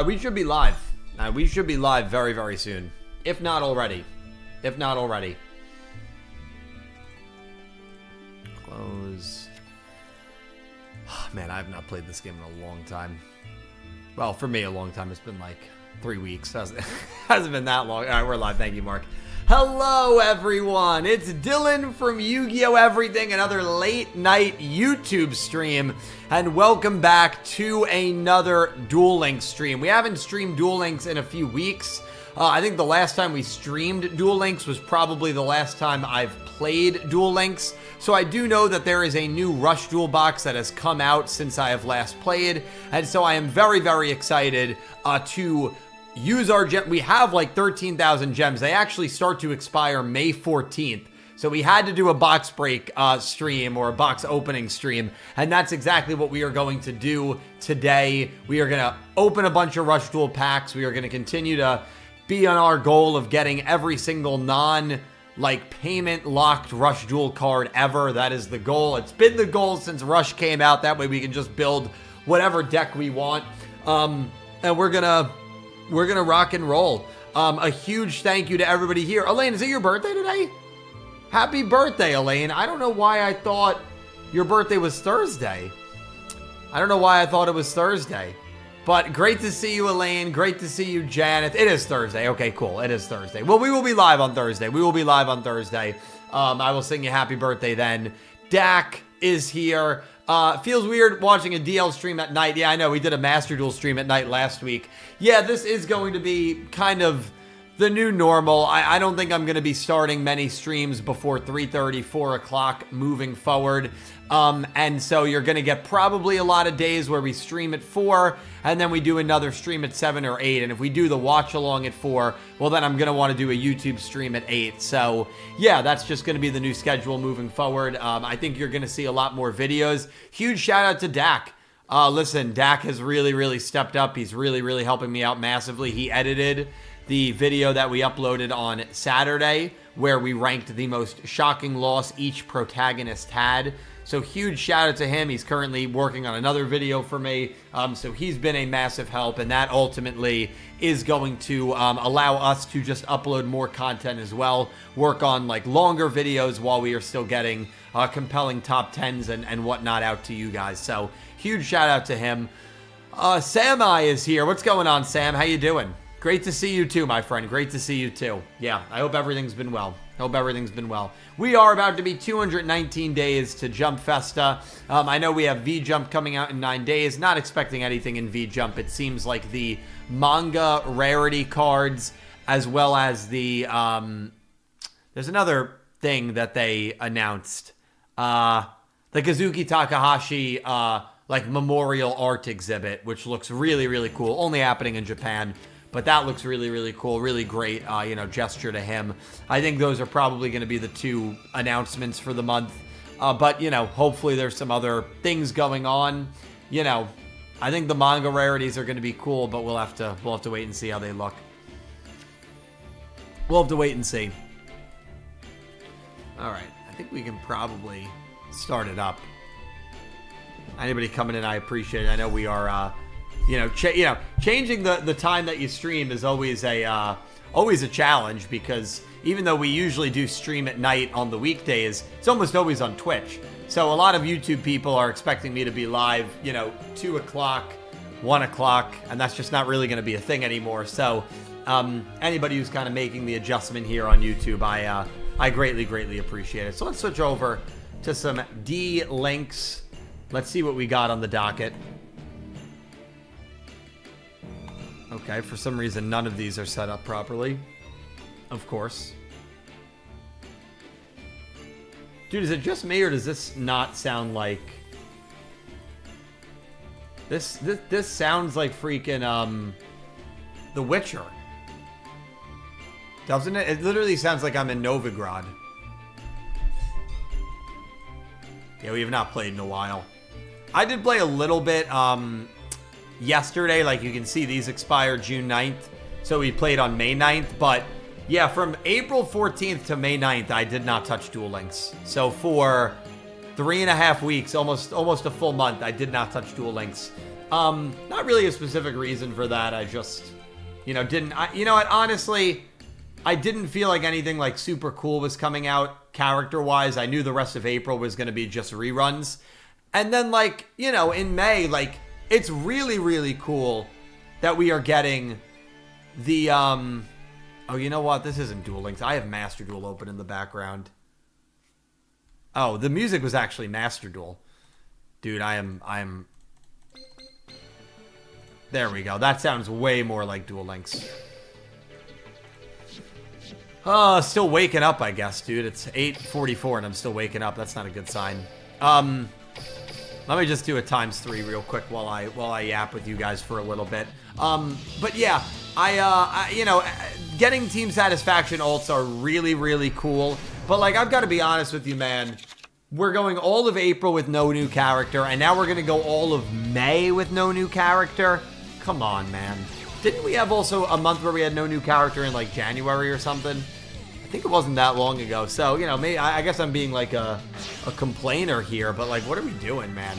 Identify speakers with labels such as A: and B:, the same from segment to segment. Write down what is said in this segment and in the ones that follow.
A: We should be live. We should be live very, very soon. If not already. If not already. Close. Oh, man, I have not played this game in a long time. Well, for me, a long time. It's been like 3 weeks. Hasn't been that long. All right, we're live. Thank you, Mark. Hello, everyone. It's Dylan from Yu-Gi-Oh! Everything, another late night YouTube stream, and welcome back to another Duel Links stream. We haven't streamed Duel Links in a few weeks. I think the last time we streamed Duel Links was probably the last time I've played Duel Links. So I do know that there is a new Rush Duel box that has come out since I have last played, and so I am very, very excited to use our gem. We have like 13,000 gems. They actually start to expire May 14th. So we had to do a box break stream or a box opening stream. And that's exactly what we are going to do today. We are going to open a bunch of Rush Duel packs. We are going to continue to be on our goal of getting every single payment locked Rush Duel card ever. That is the goal. It's been the goal since Rush came out. That way we can just build whatever deck we want. And we're gonna rock and roll. A huge thank you to everybody here. Elaine, is it your birthday today? Happy birthday, Elaine. I don't know why I thought your birthday was Thursday. I don't know why I thought it was Thursday. But great to see you, Elaine. Great to see you, Janet. It is Thursday. Okay, cool. It is Thursday. Well, we will be live on Thursday. We will be live on Thursday. I will sing you happy birthday then. Dak is here. Feels weird watching a DL stream at night. Yeah, I know. We did a Master Duel stream at night last week. Yeah, this is going to be kind of the new normal. I don't think I'm going to be starting many streams before 3:30, 4 o'clock moving forward. And so you're going to get probably a lot of days where we stream at 4 and then we do another stream at 7 or 8. And if we do the watch along at 4, well, then I'm going to want to do a YouTube stream at 8. So yeah, that's just going to be the new schedule moving forward. I think you're going to see a lot more videos. Huge shout out to Dak. Listen, Dak has really, really stepped up. He's really, really helping me out massively. He edited the video that we uploaded on Saturday where we ranked the most shocking loss each protagonist had. So huge shout out to him. He's currently working on another video for me. So he's been a massive help, and that ultimately is going to allow us to just upload more content as well. Work on like longer videos while we are still getting compelling top 10s and whatnot out to you guys. So huge shout out to him. Sam I is here. What's going on, Sam? How you doing? Great to see you too, my friend. Great to see you too. Yeah, I hope everything's been well. Hope everything's been well. We are about to be 219 days to Jump Festa. I know we have V-Jump coming out in 9 days. Not expecting anything in V-Jump. It seems like the manga rarity cards, as well as the... there's another thing that they announced. The Kazuki Takahashi memorial art exhibit, which looks really, really cool. Only happening in Japan. But that looks really, really cool. Really great, gesture to him. I think those are probably going to be the two announcements for the month. But, hopefully there's some other things going on. I think the manga rarities are going to be cool, but we'll have to wait and see how they look. We'll have to wait and see. All right. I think we can probably start it up. Anybody coming in, I appreciate it. I know we are... changing the time that you stream is always a challenge, because even though we usually do stream at night on the weekdays, it's almost always on Twitch. So a lot of YouTube people are expecting me to be live, 2 o'clock, 1 o'clock, and that's just not really going to be a thing anymore. So anybody who's kind of making the adjustment here on YouTube, I greatly, greatly appreciate it. So let's switch over to some D links. Let's see what we got on the docket. Okay, for some reason, none of these are set up properly. Of course. Dude, is it just me, or does this not sound like... This sounds like freaking, The Witcher. Doesn't it? It literally sounds like I'm in Novigrad. Yeah, we have not played in a while. I did play a little bit, yesterday. Like you can see, these expire June 9th, so we played on May 9th. But yeah, from April 14th to May 9th, I did not touch Duel Links. So for 3.5 weeks, almost a full month, I did not touch Duel Links. Not really a specific reason for that. I just, you know, you know what, honestly, I didn't feel like anything like super cool was coming out character-wise. I knew the rest of April was going to be just reruns. And then, like, you know, in May, like, it's really, really cool that we are getting the, oh, you know what? This isn't Duel Links. I have Master Duel open in the background. Oh, the music was actually Master Duel. Dude, I'm... There we go. That sounds way more like Duel Links. Still waking up, I guess, dude. It's 8:44 and I'm still waking up. That's not a good sign. Let me just do a ×3 real quick while I yap with you guys for a little bit. But yeah, I you know, getting team satisfaction ults are really, really cool. But like, I've got to be honest with you, man. We're going all of April with no new character, and now we're going to go all of May with no new character. Come on, man. Didn't we have also a month where we had no new character in like January or something? I think it wasn't that long ago. So, you know, maybe I guess I'm being like a complainer here, but like, what are we doing, man?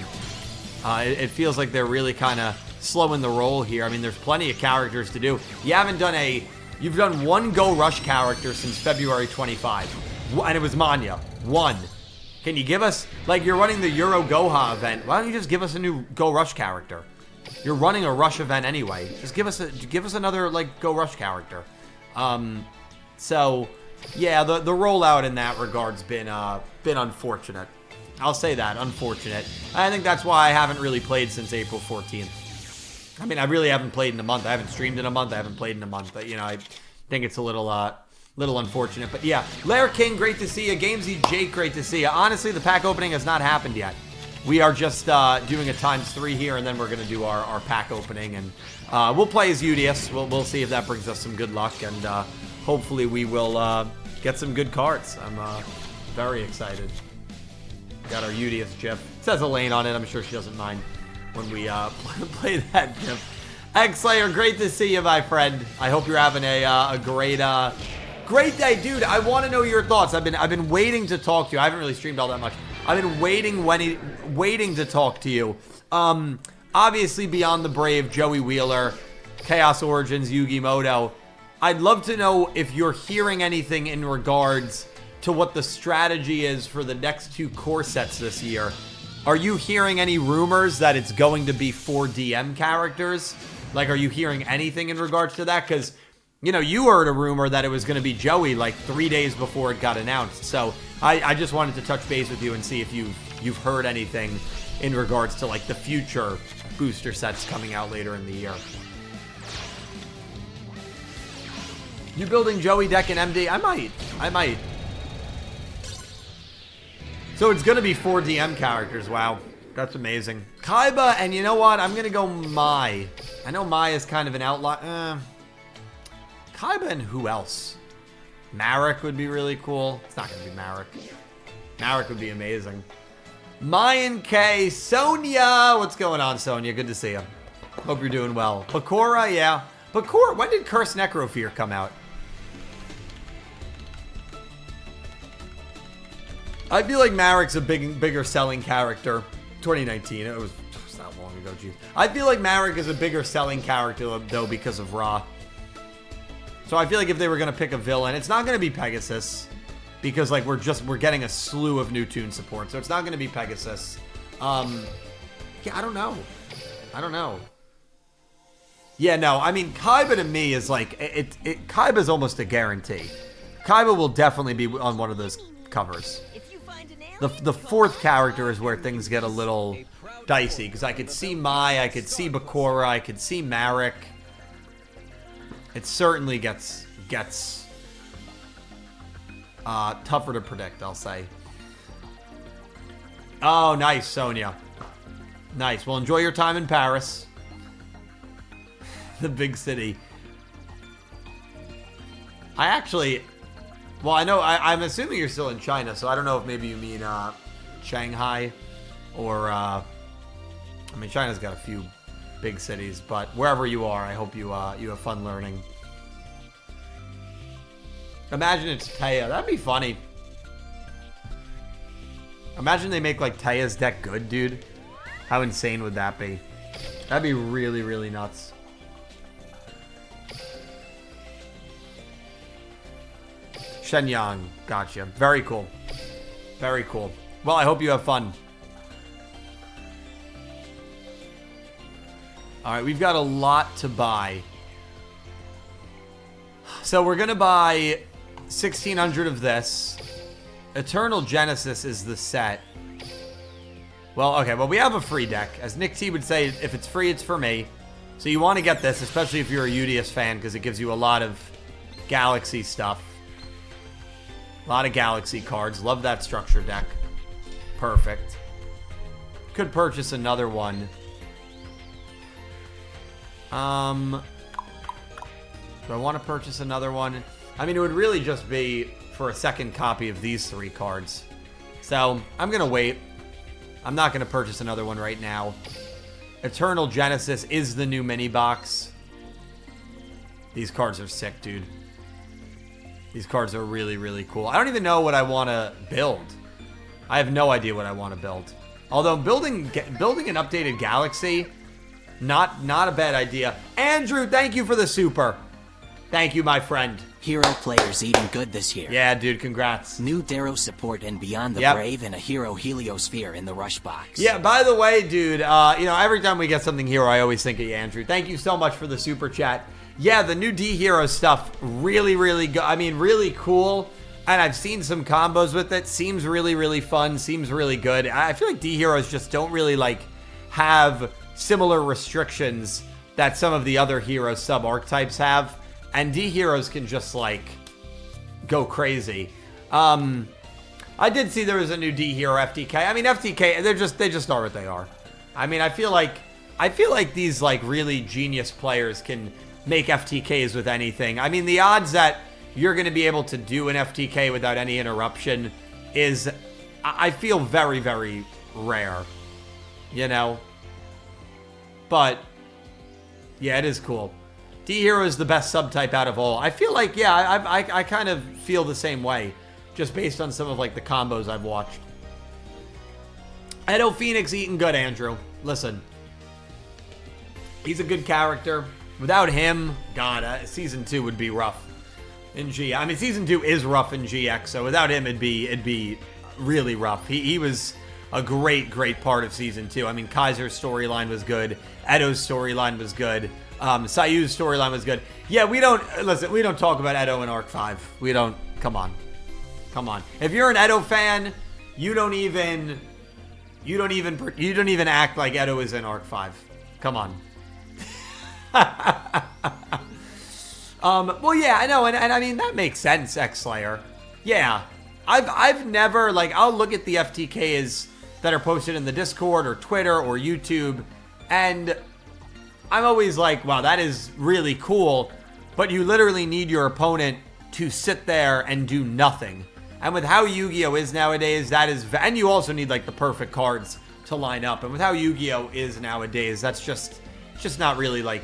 A: It feels like they're really kind of slowing the roll here. I mean, there's plenty of characters to do. You've done one Go Rush character since February 25, and it was Manya. One. Can you give us, like, you're running the Euro Goha event. Why don't you just give us a new Go Rush character? You're running a Rush event anyway. Just give us another, like, Go Rush character. So, yeah, the rollout in that regard's been unfortunate. I'll say that, unfortunate. I think that's why I haven't really played since April 14th. I mean, I really haven't played in a month. I haven't streamed in a month. I haven't played in a month. But, you know, I think it's a little unfortunate. But yeah, Lair King, great to see you. Gamesy Jake, great to see you. Honestly, the pack opening has not happened yet. We are just doing a ×3 here, and then we're going to do our pack opening. And we'll play as Udius. We'll see if that brings us some good luck. And hopefully we will get some good cards. I'm very excited. Got our Udius GIF. It says Elaine on it. I'm sure she doesn't mind when we play that GIF. X-Slayer, great to see you, my friend. I hope you're having a great day, dude. I want to know your thoughts. I've been waiting to talk to you. I haven't really streamed all that much. I've been waiting to talk to you. Obviously, Beyond the Brave, Joey Wheeler, Chaos Origins, Yugi Moto. I'd love to know if you're hearing anything in regards to what the strategy is for the next 2 core sets this year. Are you hearing any rumors that it's going to be 4 DM characters? Like, are you hearing anything in regards to that? Because, you know, you heard a rumor that it was going to be Joey like 3 days before it got announced. So I just wanted to touch base with you and see if you've heard anything in regards to like the future booster sets coming out later in the year. You building Joey deck in MD? I might. So it's going to be 4 DM characters. Wow. That's amazing. Kaiba, and you know what? I'm going to go Mai. I know Mai is kind of an outlier. Kaiba and who else? Marek would be really cool. It's not going to be Marek. Marek would be amazing. Mayan K. Sonia. What's going on, Sonia? Good to see you. Hope you're doing well. Bakura, yeah. Bakura, when did Curse Necrofear come out? I feel like Marek's a bigger selling character. 2019, it was not long ago, geez. I feel like Marek is a bigger selling character, though, because of Ra. So I feel like if they were going to pick a villain, it's not going to be Pegasus. Because, like, we're getting a slew of new Toon support. So it's not going to be Pegasus. Yeah, I don't know. Yeah, no, I mean, Kaiba to me is like, Kaiba's almost a guarantee. Kaiba will definitely be on one of those covers. The 4th character is where things get a little dicey, because I could see Mai, I could see Bakura, I could see Marek. It certainly gets tougher to predict, I'll say. Oh, nice, Sonia. Nice. Well, enjoy your time in Paris. The big city. Well, I know, I'm assuming you're still in China, so I don't know if maybe you mean Shanghai or, I mean, China's got a few big cities, but wherever you are, I hope you have fun learning. Imagine it's Taya. That'd be funny. Imagine they make, like, Taya's deck good, dude. How insane would that be? That'd be really, really nuts. Shenyang. Gotcha. Very cool. Very cool. Well, I hope you have fun. Alright, we've got a lot to buy. So we're going to buy 1,600 of this. Eternal Genesis is the set. Well, okay, well, we have a free deck. As Nick T would say, if it's free, it's for me. So you want to get this, especially if you're a UDS fan, because it gives you a lot of Galaxy stuff. A lot of Galaxy cards. Love that structure deck. Perfect. Could purchase another one. Do I want to purchase another one? I mean, it would really just be for a second copy of these 3 cards. So, I'm going to wait. I'm not going to purchase another one right now. Eternal Genesis is the new mini box. These cards are sick, dude. These cards are really, really cool. I don't even know what I want to build. I have no idea what I want to build. Although building an updated Galaxy, not a bad idea. Andrew, thank you for the super. Thank you, my friend.
B: Hero players eating good this year.
A: Yeah, dude, congrats.
B: New Darrow support and Beyond the Brave and a Hero Heliosphere in the rush box.
A: Yeah, by the way, dude, you know, every time we get something Hero, I always think of you, Andrew. Thank you so much for the super chat. Yeah, the new D-Hero stuff, really, really good. I mean, really cool. And I've seen some combos with it. Seems really, really fun. Seems really good. I feel like D-Heroes just don't really, like, have similar restrictions that some of the other hero sub-archetypes have. And D-Heroes can just, like, go crazy. I did see there was a new D-Hero FTK. I mean, FTK, they just are what they are. I mean, I feel like these, like, really genius players can make FTKs with anything. I mean, the odds that you're going to be able to do an FTK without any interruption is, I feel, very, very rare. You know? But, yeah, it is cool. D-Hero is the best subtype out of all. I feel like, yeah, I kind of feel the same way, just based on some of, like, the combos I've watched. Edo Phoenix eating good, Andrew. Listen. He's a good character. Without him, God, Season 2 would be rough in G. I mean, Season 2 is rough in GX, so without him, it'd be really rough. He was a great, great part of Season 2. I mean, Kaiser's storyline was good. Edo's storyline was good. Sayu's storyline was good. Yeah, we don't talk about Edo in Arc 5. We don't, come on. If you're an Edo fan, you don't even act like Edo is in Arc 5. Come on. Well, yeah, I know, and I mean, that makes sense, X-Slayer. Yeah, I've never, like, I'll look at the FTKs that are posted in the Discord or Twitter or YouTube, and I'm always like, wow, that is really cool, but you literally need your opponent to sit there and do nothing. And with how Yu-Gi-Oh! Is nowadays, that is, and you also need, like, the perfect cards to line up, and with how Yu-Gi-Oh! Is nowadays, that's just not really, like,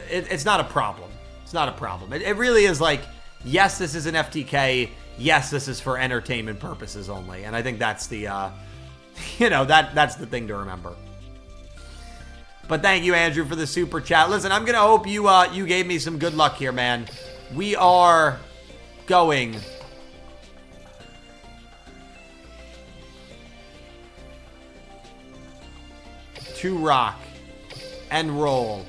A: it's not a problem. It's not a problem. It really is like, yes, this is an FTK. Yes, this is for entertainment purposes only. And I think that's the, that's the thing to remember. But thank you, Andrew, for the super chat. Listen, I'm going to hope you gave me some good luck here, man. We are going to rock and roll.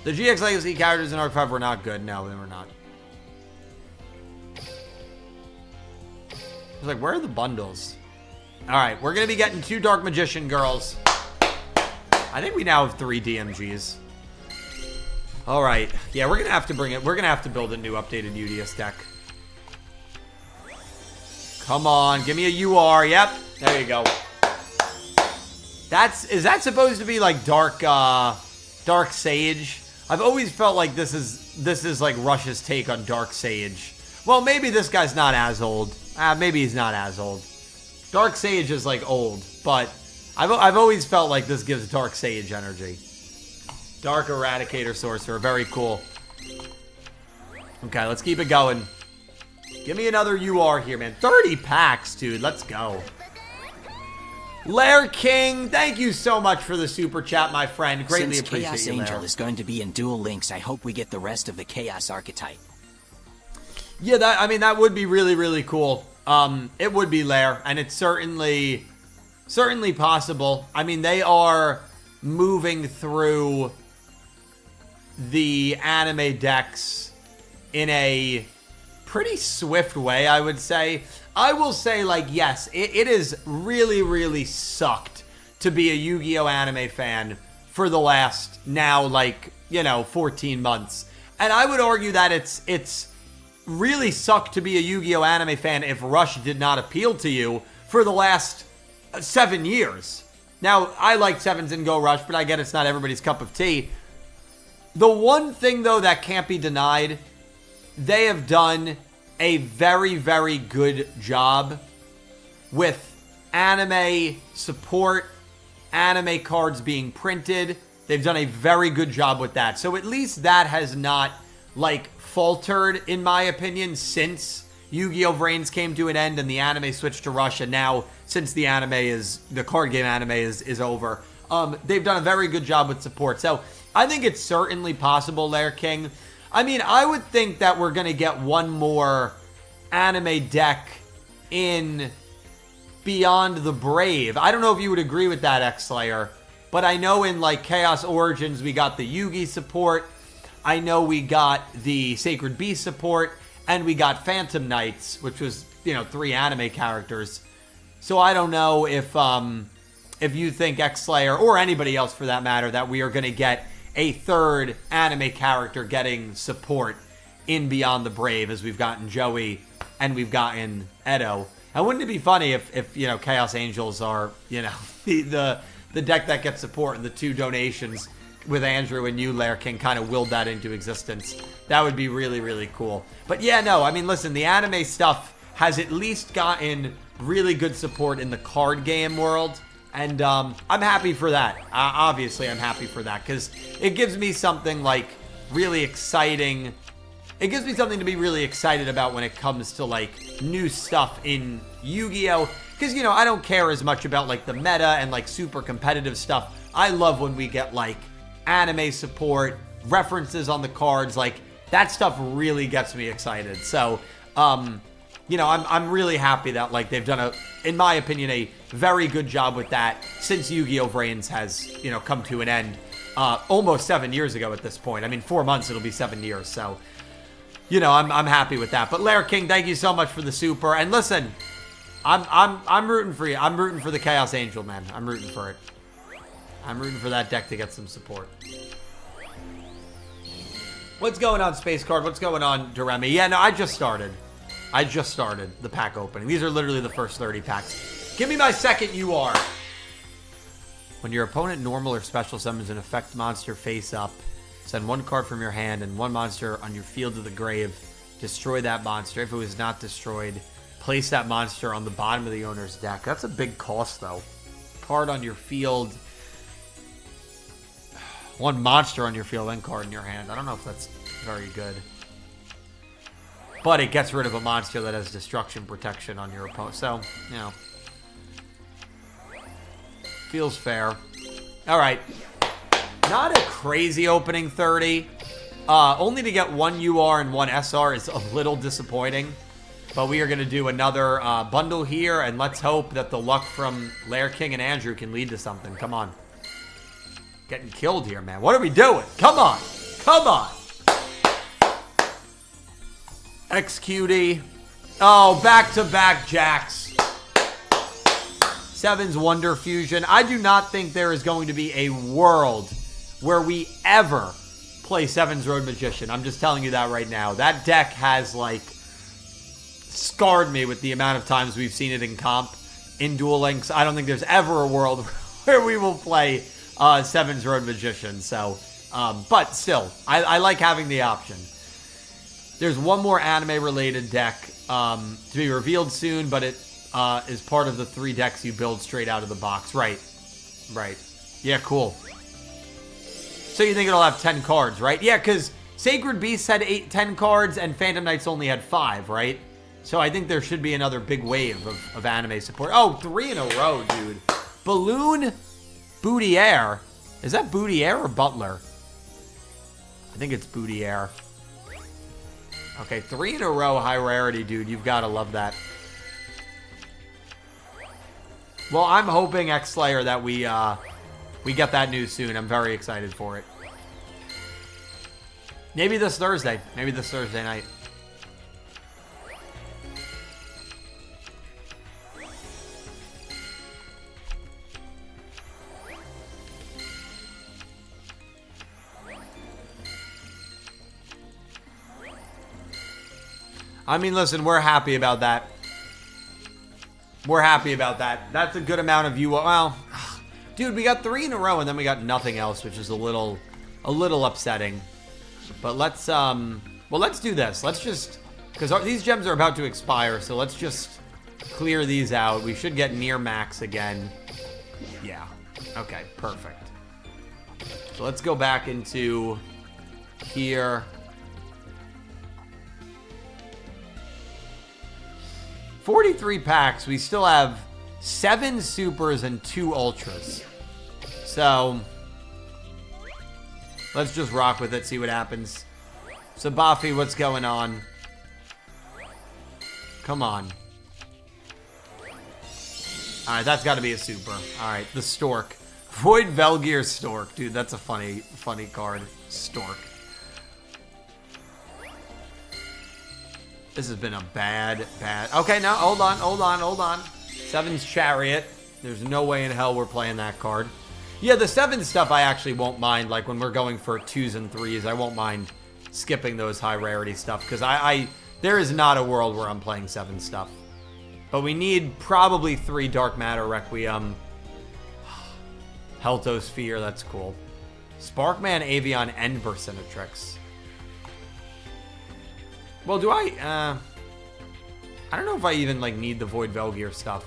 A: The GX Legacy characters in Arc 5 were not good. No, they were not. I was like, where are the bundles? Alright, we're going to be getting 2 Dark Magician girls. I think we now have 3 DMGs. Alright. Yeah, we're going to have to bring it. We're going to have to build a new updated UDS deck. Come on, give me a UR. Yep, there you go. Is that supposed to be like Dark Sage? I've always felt like this is like Rush's take on Dark Sage. Well, maybe this guy's not as old. Maybe he's not as old. Dark Sage is like old, but I've always felt like this gives Dark Sage energy. Dark Eradicator Sorcerer, very cool. Okay, let's keep it going. Give me another UR here, man. 30 packs, dude. Let's go. Lair King, thank you so much for the super chat, my friend. Greatly
B: Since
A: appreciate
B: Chaos
A: you,
B: Angel
A: Lair.
B: is going to be in Duel Links, I hope we get the rest of the Chaos archetype.
A: Yeah, that would be really, really cool. It would be Lair, and it's certainly possible. I mean, they are moving through the anime decks in a pretty swift way, I would say. I will say, like, yes, it is really, really sucked to be a Yu-Gi-Oh! Anime fan for the last, now, like, 14 months. And I would argue that it's really sucked to be a Yu-Gi-Oh! Anime fan if Rush did not appeal to you for the last 7 years. Now, I like 7s and Go Rush, but I get it's not everybody's cup of tea. The one thing, though, that can't be denied, they have done a very, very good job with anime support, anime cards being printed. They've done a very good job with that. So at least that has not, like, faltered, in my opinion, since Yu-Gi-Oh! Vrains came to an end and the anime switched to Rush, and now, since the card game anime is over, they've done a very good job with support. So I think it's certainly possible, Lair King. I mean, I would think that we're going to get one more anime deck in Beyond the Brave. I don't know if you would agree with that, X-Slayer, but I know in, like, Chaos Origins, we got the Yugi support. I know we got the Sacred Beast support, and we got Phantom Knights, which was, 3 anime characters. So I don't know if you think X-Slayer, or anybody else for that matter, that we are going to get a third anime character getting support in Beyond the Brave, as we've gotten Joey and we've gotten Edo. And wouldn't it be funny if Chaos Angels are, the deck that gets support and the 2 donations with Andrew and you, Lair King, kind of willed that into existence? That would be really, really cool. But yeah, no, I mean, listen, the anime stuff has at least gotten really good support in the card game world. And I'm happy for that. Obviously, I'm happy for that, because it gives me something, like, really exciting. It gives me something to be really excited about when it comes to, like, new stuff in Yu-Gi-Oh! Because, I don't care as much about, like, the meta and, like, super competitive stuff. I love when we get, like, anime support, references on the cards. Like, that stuff really gets me excited. So, I'm really happy that, like, they've done in my opinion, a very good job with that since Yu-Gi-Oh! Vrains has, come to an end almost 7 years ago at this point. I mean, 4 months, it'll be 7 years. So, I'm happy with that. But Lair King, thank you so much for the super. And listen, I'm rooting for you. I'm rooting for the Chaos Angel, man. I'm rooting for it. I'm rooting for that deck to get some support. What's going on, Space Card? What's going on, Doremi? Yeah, no, I just started the pack opening. These are literally the first 30 packs. Give me my second UR. When your opponent normal or special summons an effect monster face up, send 1 card from your hand and 1 monster on your field to the grave. Destroy that monster. If it was not destroyed, place that monster on the bottom of the owner's deck. That's a big cost, though. Card on your field. 1 monster on your field, then card in your hand. I don't know if that's very good. But it gets rid of a monster that has destruction protection on your opponent. So, feels fair. All right. Not a crazy opening 30. Only to get 1 UR and 1 SR is a little disappointing. But we are going to do another bundle here, and let's hope that the luck from Lair King and Andrew can lead to something. Come on. Getting killed here, man. What are we doing? Come on. Come on. XQD. Oh, back-to-back Jacks. 7's Wonder Fusion. I do not think there is going to be a world where we ever play 7's Road Magician. I'm just telling you that right now. That deck has, like, scarred me with the amount of times we've seen it in comp, in Duel Links. I don't think there's ever a world where we will play 7's Road Magician. So, but still, I like having the option. There's one more anime-related deck to be revealed soon, but it is part of the 3 decks you build straight out of the box. Right. Right. Yeah, cool. So you think it'll have 10 cards, right? Yeah, because Sacred Beast had 10 cards, and Phantom Knights only had 5, right? So I think there should be another big wave of anime support. Oh, 3 in a row, dude. Balloon Boudier. Is that Boudier or Butler? I think it's Boudier. Okay, 3 in a row, high rarity, dude. You've got to love that. Well, I'm hoping, X-Slayer, that we get that news soon. I'm very excited for it. Maybe this Thursday. Maybe this Thursday night. I mean, listen, we're happy about that. We're happy about that. That's a good amount of view. Well, dude, we got 3 in a row and then we got nothing else, which is a little upsetting. But let's do this. Let's just, because these gems are about to expire, so let's just clear these out. We should get near max again. Yeah. Okay, perfect. So let's go back into here. 43 packs. We still have 7 supers and 2 ultras. So let's just rock with it, see what happens. Sabafi, what's going on? Come on. Alright, that's got to be a super. Alright, the Stork. Void Velgear Stork. Dude, that's a funny card. Stork. This has been a bad... Okay, now, hold on. 7's Chariot. There's no way in hell we're playing that card. Yeah, the 7 stuff I actually won't mind. Like, when we're going for 2s and 3s, I won't mind skipping those high rarity stuff. Because there is not a world where I'm playing 7 stuff. But we need probably 3 Dark Matter Requiem. Heltosphere, that's cool. Sparkman, Avion, and Burcinatrix. Well, do I don't know if I even, like, need the Void Velgear stuff.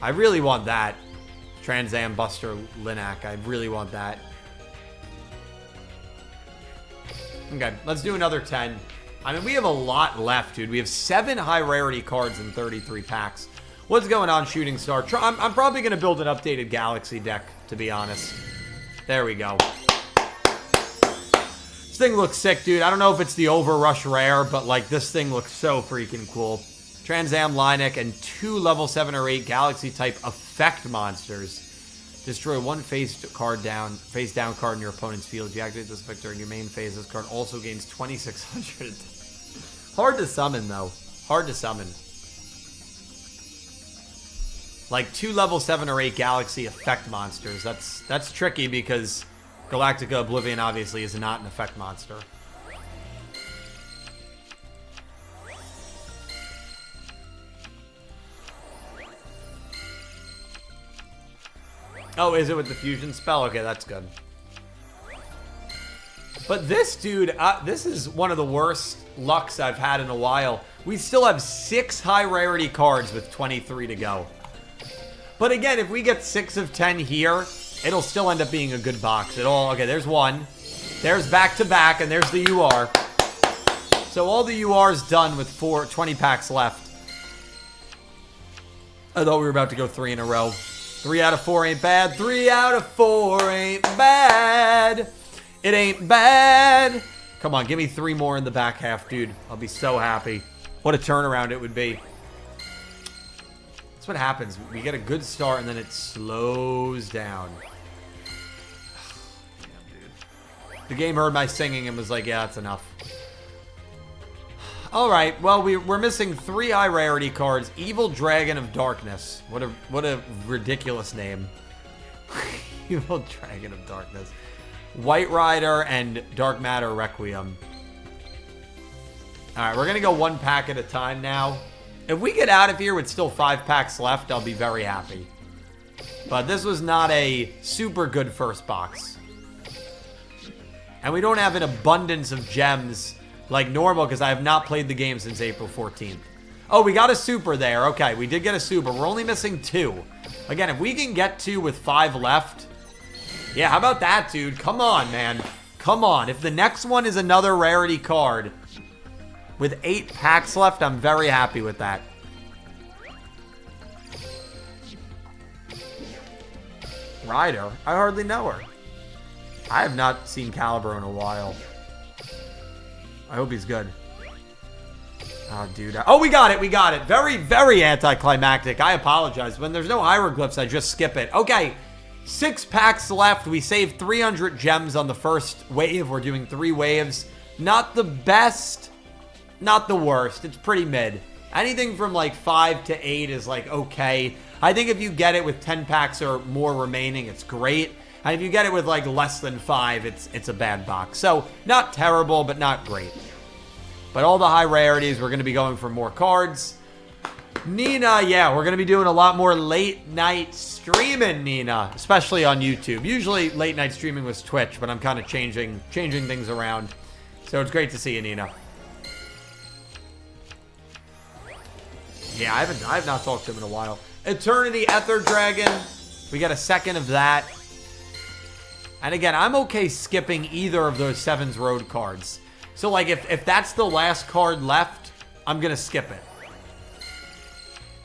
A: I really want that. Transam, Buster, Linak. I really want that. Okay, let's do another 10. I mean, we have a lot left, dude. We have 7 high-rarity cards in 33 packs. What's going on, Shooting Star? I'm probably going to build an updated Galaxy deck, to be honest. There we go. This thing looks sick, dude. I don't know if it's the Overrush rare, but, like, this thing looks so freaking cool. Transam, Linek, and 2 level 7 or 8 Galaxy-type effect monsters. Destroy 1 face down card in your opponent's field. You activate this effect during your main phase. This card also gains 2,600. Hard to summon, though. Hard to summon. Like 2 level 7 or 8 Galaxy effect monsters. That's tricky because Galactica Oblivion obviously is not an effect monster. Oh, is it with the fusion spell? Okay, that's good. But this dude, this is one of the worst lucks I've had in a while. We still have 6 high rarity cards with 23 to go. But again, if we get 6 of 10 here, it'll still end up being a good box. Okay, there's 1. There's back-to-back, and there's the UR. So all the UR's done with 20 packs left. I thought we were about to go 3 in a row. 3 out of 4 ain't bad. 3 out of 4 ain't bad. It ain't bad. Come on, give me 3 more in the back half, dude. I'll be so happy. What a turnaround it would be. That's what happens. We get a good start, and then it slows down. Damn, dude. The game heard my singing and was like, yeah, that's enough. All right, well, we're missing 3 high rarity cards. Evil Dragon of Darkness. What a ridiculous name. Evil Dragon of Darkness. White Rider and Dark Matter Requiem. All right, we're going to go 1 pack at a time now. If we get out of here with still 5 packs left, I'll be very happy. But this was not a super good first box. And we don't have an abundance of gems like normal because I have not played the game since April 14th. Oh, we got a super there. Okay, we did get a super. We're only missing 2. Again, if we can get 2 with 5 left. Yeah, how about that, dude? Come on, man. Come on. If the next one is another rarity card, With 8 packs left, I'm very happy with that. Ryder? I hardly know her. I have not seen Caliber in a while. I hope he's good. Oh, dude. Oh, we got it. We got it. Very, very anticlimactic. I apologize. When there's no hieroglyphs, I just skip it. Okay. 6 packs left. We saved 300 gems on the first wave. We're doing 3 waves. Not the best. Not the worst. It's pretty mid. Anything from like 5 to 8 is like okay. I think if you get it with 10 packs or more remaining, it's great. And if you get it with like less than 5, it's a bad box. So not terrible, but not great. But all the high rarities, we're going to be going for more cards. Nina, yeah, we're going to be doing a lot more late night streaming, Nina, especially on YouTube. Usually late night streaming was Twitch, but I'm kind of changing things around. So it's great to see you, Nina. Yeah, I have not talked to him in a while. Eternity Ether Dragon. We got a second of that. And again, I'm okay skipping either of those Seven's Road cards. So, like, if that's the last card left, I'm going to skip it.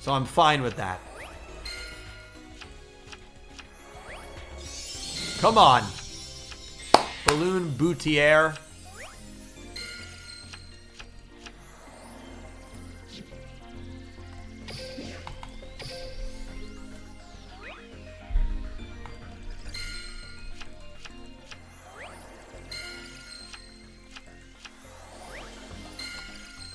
A: So I'm fine with that. Come on. Balloon Boutier.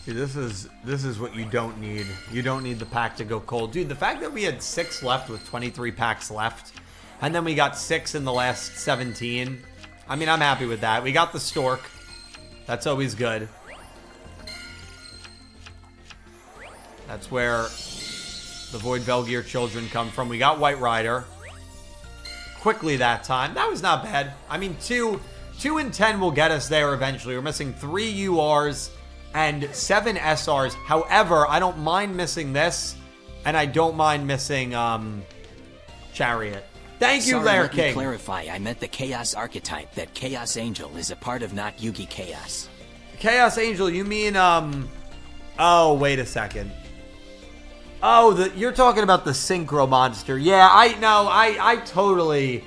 A: See, this is what you don't need. You don't need the pack to go cold. Dude, the fact that we had 6 left with 23 packs left, and then we got 6 in the last 17. I mean, I'm happy with that. We got the Stork. That's always good. That's where the Void Velgear children come from. We got White Rider. Quickly that time. That was not bad. I mean, 2 and 10 will get us there eventually. We're missing 3 URs and 7 SRs. However, I don't mind missing this, and I don't mind missing Chariot. Thank you, Lair King.
B: Let me clarify. I meant the Chaos archetype. That Chaos Angel is a part of not Yugi Chaos.
A: Chaos Angel, you mean oh, wait a second. Oh, you're talking about the Synchro monster. Yeah, I totally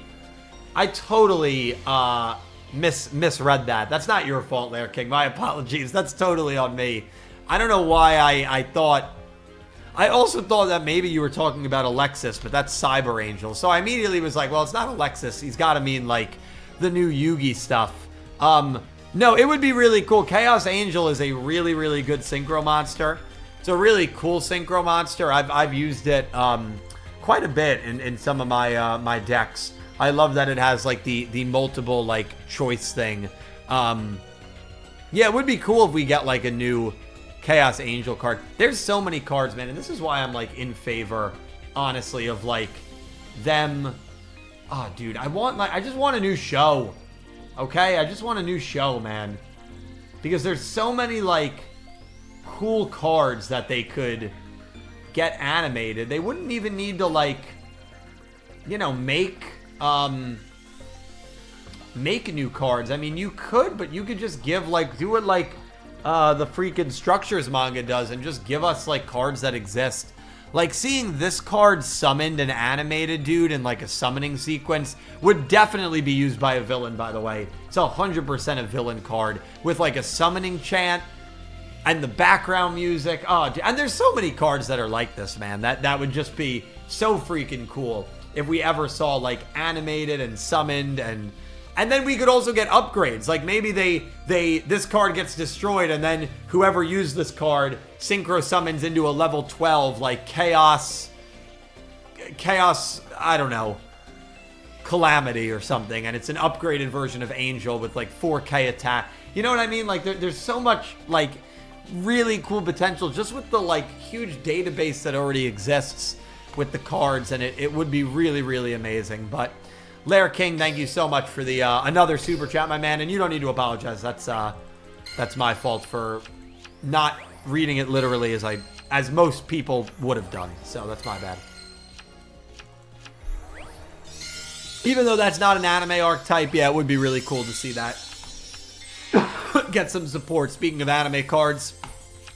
A: misread that. That's not your fault, Lair King. My apologies. That's totally on me. I don't know why I thought... I also thought that maybe you were talking about Alexis, but that's Cyber Angel. So I immediately was like, well, it's not Alexis. He's got to mean, like, the new Yugi stuff. No, it would be really cool. Chaos Angel is a really, really good Synchro monster. It's a really cool Synchro monster. I've used it quite a bit in some of my decks. I love that it has, like, the multiple, like, choice thing. Yeah, it would be cool if we get, like, a new Chaos Angel card. There's so many cards, man, and this is why I'm, like, in favor, honestly, of, like, them. Oh, dude, I just want a new show. Okay? I just want a new show, man. Because there's so many, like, cool cards that they could get animated. They wouldn't even need to, like, you know, make new cards. I mean, you could, but you could just give, like, do it like the freaking Structures manga does and just give us, like, cards that exist. Like, seeing this card summoned and animated, dude, in, like, a summoning sequence would definitely be used by a villain, by the way. It's 100% a villain card with, like, a summoning chant and the background music. Oh, and there's so many cards that are like this, man. That would just be so freaking cool if we ever saw, like, animated and summoned, and then we could also get upgrades. Like, maybe this card gets destroyed, and then whoever used this card synchro summons into a level 12, like, chaos, I don't know, Calamity or something, and it's an upgraded version of Angel with, like, 4K attack. You know what I mean? Like, there's so much, like, really cool potential just with the, like, huge database that already exists with the cards, and it would be really, really amazing. But Lair King, thank you so much for the another super chat, my man, and you don't need to apologize. That's my fault for not reading it literally as most people would have done. So that's my bad. Even though that's not an anime archetype, yeah, it would be really cool to see that. Get some support. Speaking of anime cards,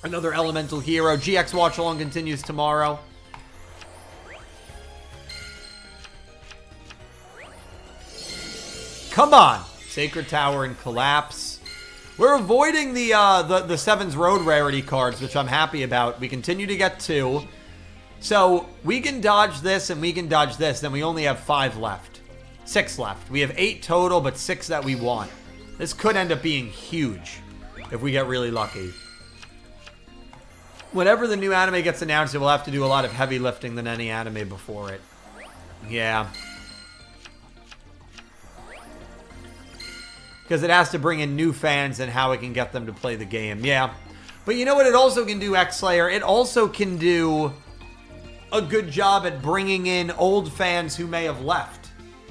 A: Another elemental hero. GX Watch Along continues tomorrow. Come on. Sacred Tower and Collapse. We're avoiding the Seven's Road rarity cards, which I'm happy about. We continue to get 2. So we can dodge this and we can dodge this. Then we only have 5 left. 6 left. We have 8 total, but 6 that we want. This could end up being huge if we get really lucky. Whenever the new anime gets announced, it will have to do a lot of heavy lifting than any anime before it. Yeah. Because it has to bring in new fans and how it can get them to play the game. Yeah. But you know what it also can do, X-Slayer? It also can do a good job at bringing in old fans who may have left.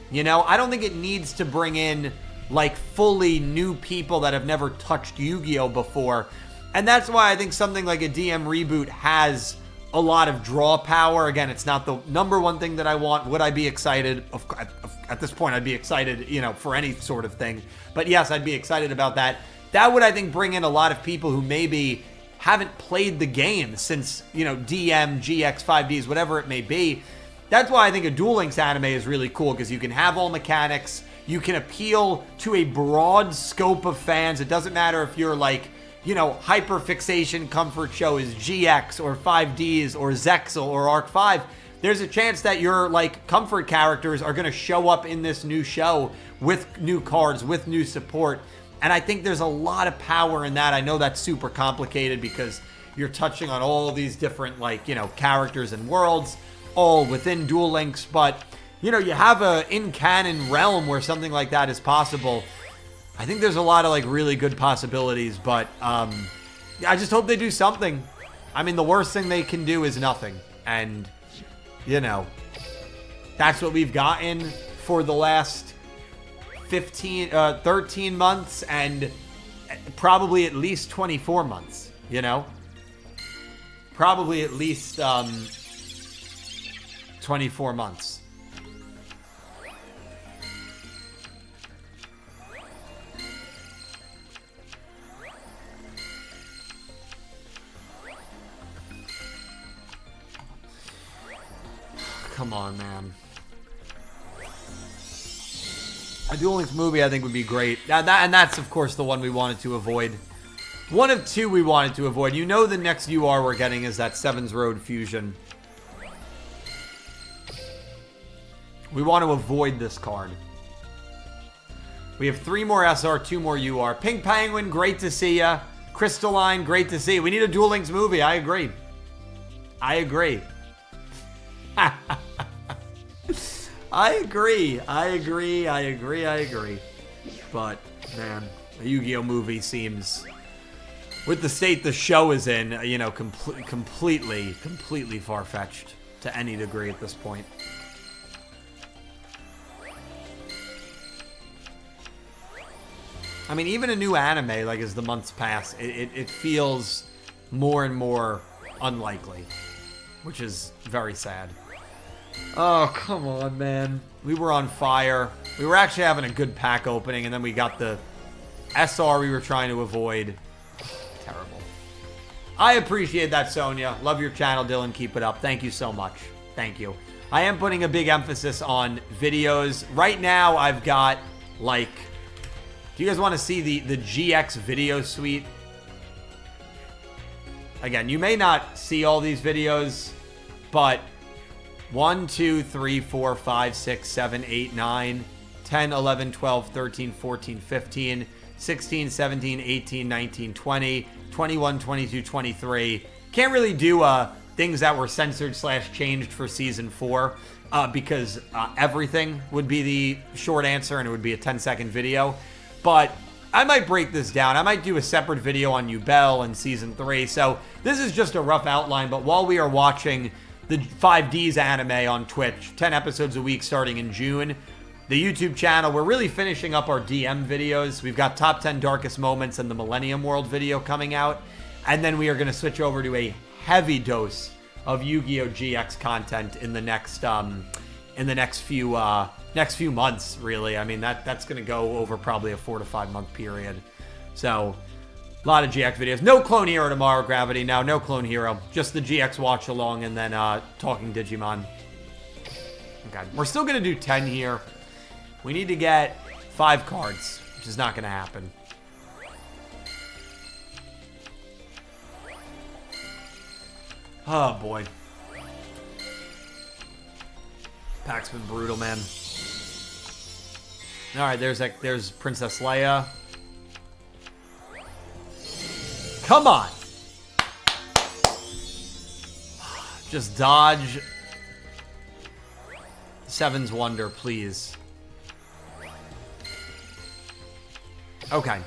A: You know, I don't think it needs to bring in, like, fully new people that have never touched Yu-Gi-Oh! Before. And that's why I think something like a DM reboot has a lot of draw power. Again, it's not the number one thing that I want. Would I be excited? At this point, I'd be excited, you know, for any sort of thing. But yes, I'd be excited about that. That would, I think, bring in a lot of people who maybe haven't played the game since, you know, DM, GX, 5Ds, whatever it may be. That's why I think a Duel Links anime is really cool, because you can have all mechanics. You can appeal to a broad scope of fans. It doesn't matter if you're like, you know, hyperfixation comfort show is GX or 5Ds or Zexal or Arc 5. There's a chance that your, like, comfort characters are going to show up in this new show with new cards, with new support. And I think there's a lot of power in that. I know that's super complicated because you're touching on all these different, like, you know, characters and worlds all within Duel Links. But, you know, you have a in-canon realm where something like that is possible. I think there's a lot of, like, really good possibilities, but I just hope they do something. I mean, the worst thing they can do is nothing. And, you know, that's what we've gotten for the last 13 months and probably at least 24 months, you know? Probably at least 24 months. Come on, man. A Duel Links movie, I think, would be great. And that's, of course, the one we wanted to avoid. One of 2 we wanted to avoid. You know the next UR we're getting is that Seven's Road fusion. We want to avoid this card. We have 3 more SR, 2 more UR. Pink Penguin, great to see ya. Crystalline, great to see you. We need a Duel Links movie. I agree. I agree. I agree. But, man, a Yu-Gi-Oh! Movie seems, with the state the show is in, you know, completely far-fetched to any degree at this point. I mean, even a new anime, like, as the months pass, it feels more and more unlikely, which is very sad. Oh, come on, man. We were on fire. We were actually having a good pack opening, and then we got the SR we were trying to avoid. Terrible. I appreciate that, Sonia. Love your channel, Dylan. Keep it up. Thank you so much. Thank you. I am putting a big emphasis on videos. Right now, I've got, like... Do you guys want to see the GX video suite? Again, you may not see all these videos, but 1, 2, 3, 4, 5, 6, 7, 8, 9, 10, 11, 12, 13, 14, 15, 16, 17, 18, 19, 20, 21, 22, 23. Can't really do things that were censored / changed for Season 4 because everything would be the short answer and it would be a 10-second video. But I might break this down. I might do a separate video on Ubel in Season 3. So this is just a rough outline, but while we are watching the 5Ds anime on Twitch, 10 episodes a week starting in June, the YouTube channel, we're really finishing up our DM videos. We've got Top 10 Darkest Moments and the Millennium World video coming out. And then we are going to switch over to a heavy dose of Yu-Gi-Oh! GX content in the next few months, really. I mean, that's going to go over probably a 4 to 5 month period. So A lot of GX videos. No Clone Hero tomorrow, Gravity. No Clone Hero. Just the GX watch along and then Talking Digimon. Okay. We're still going to do 10 here. We need to get 5 cards, which is not going to happen. Oh, boy. Pack's been brutal, man. All right, there's Princess Leia. Come on. Just dodge. Seven's Wonder, please. Okay.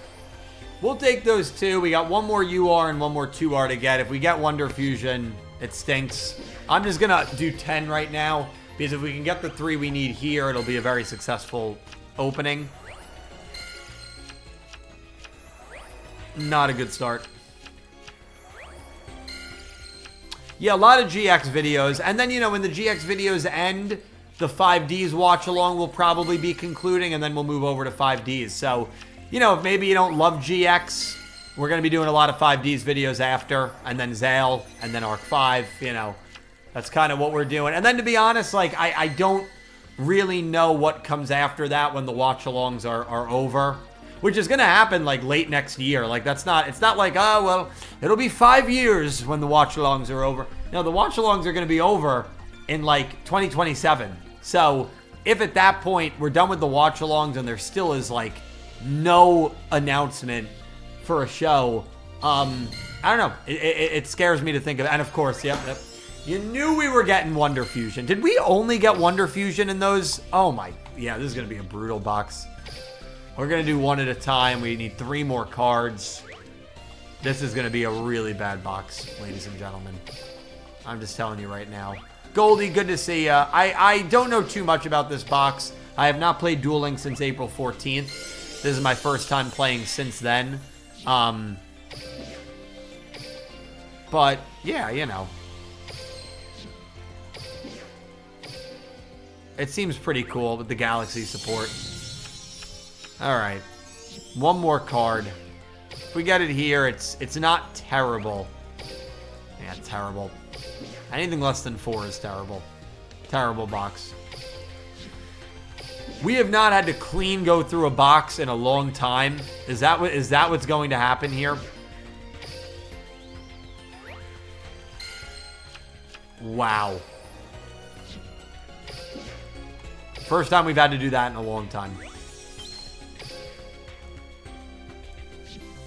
A: We'll take those 2. We got one more UR and one more 2R to get. If we get Wonder Fusion, it stinks. I'm just going to do 10 right now. Because if we can get the 3 we need here, it'll be a very successful opening. Not a good start. Yeah, a lot of GX videos. And then, you know, when the GX videos end, the 5Ds watch along will probably be concluding, and then we'll move over to 5Ds. So, you know, if maybe you don't love GX, we're going to be doing a lot of 5Ds videos after, and then Zale, and then Arc 5, you know. That's kind of what we're doing. And then, to be honest, like, I don't really know what comes after that when the watch-alongs are over. Which is going to happen, like, late next year. Like, it's not like, oh, well, it'll be 5 years when the watch-alongs are over. No, the watch-alongs are going to be over in, like, 2027. So, if at that point we're done with the watch-alongs and there still is, like, no announcement for a show, I don't know. It scares me to think of. And, of course, yep. You knew we were getting Wonder Fusion. Did we only get Wonder Fusion in those? Oh, my. Yeah, this is going to be a brutal box. We're going to do 1 at a time. We need 3 more cards. This is going to be a really bad box, ladies and gentlemen. I'm just telling you right now. Goldie, good to see you. I don't know too much about this box. I have not played Duel Links since April 14th. This is my first time playing since then. But, yeah, you know. It seems pretty cool with the Galaxy support. Alright. 1 more card. If we get it here, it's not terrible. Yeah, terrible. Anything less than 4 is terrible. Terrible box. We have not had to clean go through a box in a long time. Is that what's going to happen here? Wow. First time we've had to do that in a long time.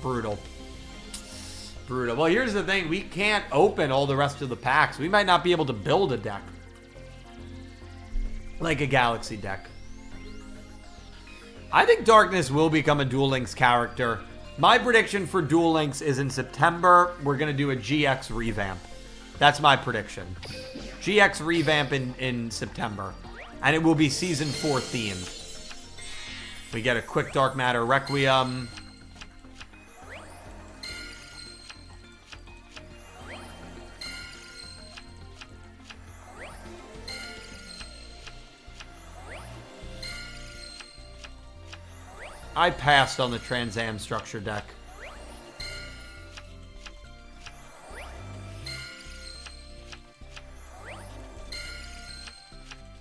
A: Brutal. Brutal. Well, here's the thing. We can't open all the rest of the packs. We might not be able to build a deck. Like a Galaxy deck. I think Darkness will become a Duel Links character. My prediction for Duel Links is in September, we're going to do a GX revamp. That's my prediction. GX revamp in September. And it will be Season 4 themed. We get a quick Dark Matter Requiem. I passed on the Trans Am structure deck.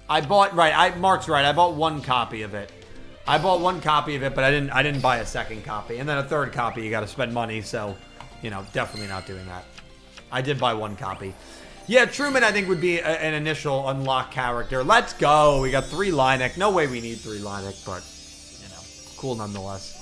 A: Mark's right. I bought 1 copy of it. But I didn't buy a second copy. And then a third copy, you got to spend money, so, you know, definitely not doing that. I did buy 1 copy. Yeah, Truman, I think, would be an initial unlock character. Let's go. We got 3 Linek. No way we need 3 Linek, but, you know, cool nonetheless.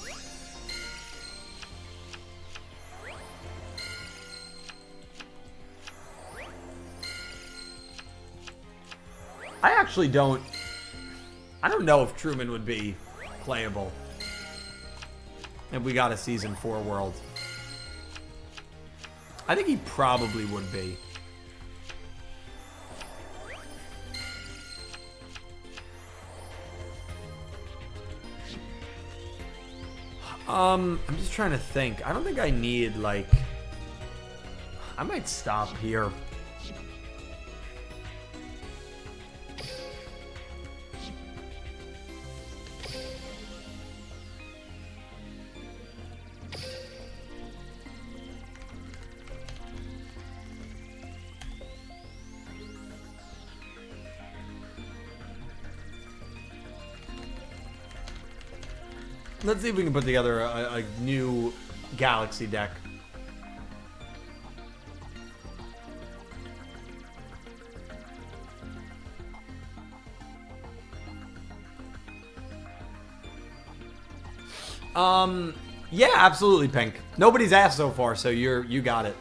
A: I don't know if Truman would be playable if we got a Season 4 world. I think he probably would be. I'm just trying to think. I don't think I need, like... I might stop here. Let's see if we can put together a new Galaxy deck. Yeah, absolutely, Pink. Nobody's asked so far, so you got it.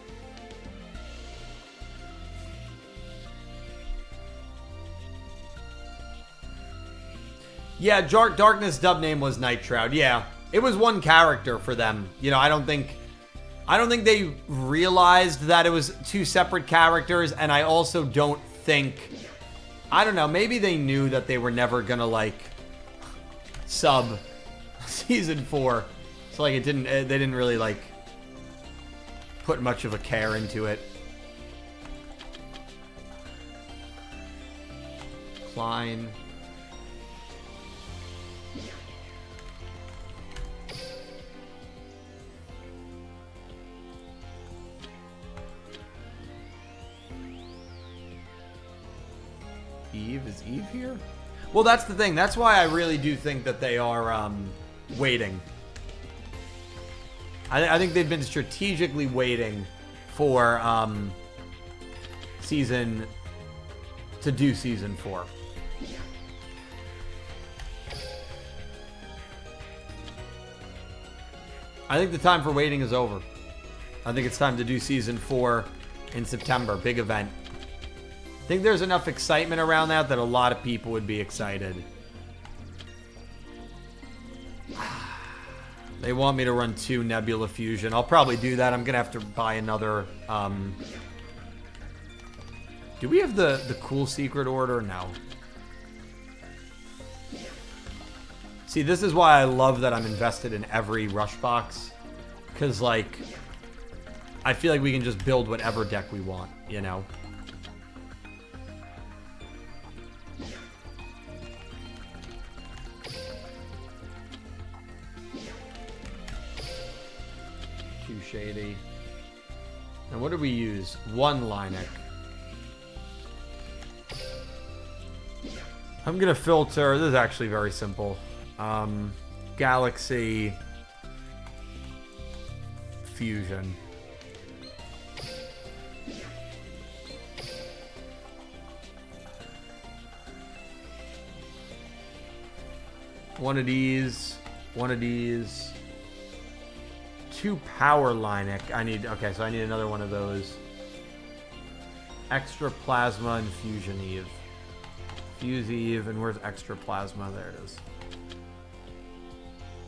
A: Yeah, Darkness dub name was Night Shroud. Yeah, it was one character for them. You know, I don't think they realized that it was two separate characters, and I also don't think, I don't know, maybe they knew that they were never gonna like sub season 4, so like they didn't really like put much of a care into it. Klein. Eve? Is Eve here? Well, that's the thing. That's why I really do think that they are waiting. I think they've been strategically waiting for season 4. I think the time for waiting is over. I think it's time to do season 4 in September. Big event. I think there's enough excitement around that a lot of people would be excited. They want me to run 2 Nebula Fusion. I'll probably do that. I'm going to have to buy another... Do we have the cool secret order? No. See, this is why I love that I'm invested in every rush box. Because, like, I feel like we can just build whatever deck we want, you know? Too shady. And what did we use? 1 Linek. I'm gonna filter. This is actually very simple. Galaxy Fusion. One of these. 2 power Linek. Okay, so I need another one of those. Extra Plasma and Fusion Eve. Fuse Eve, and where's Extra Plasma? There it is.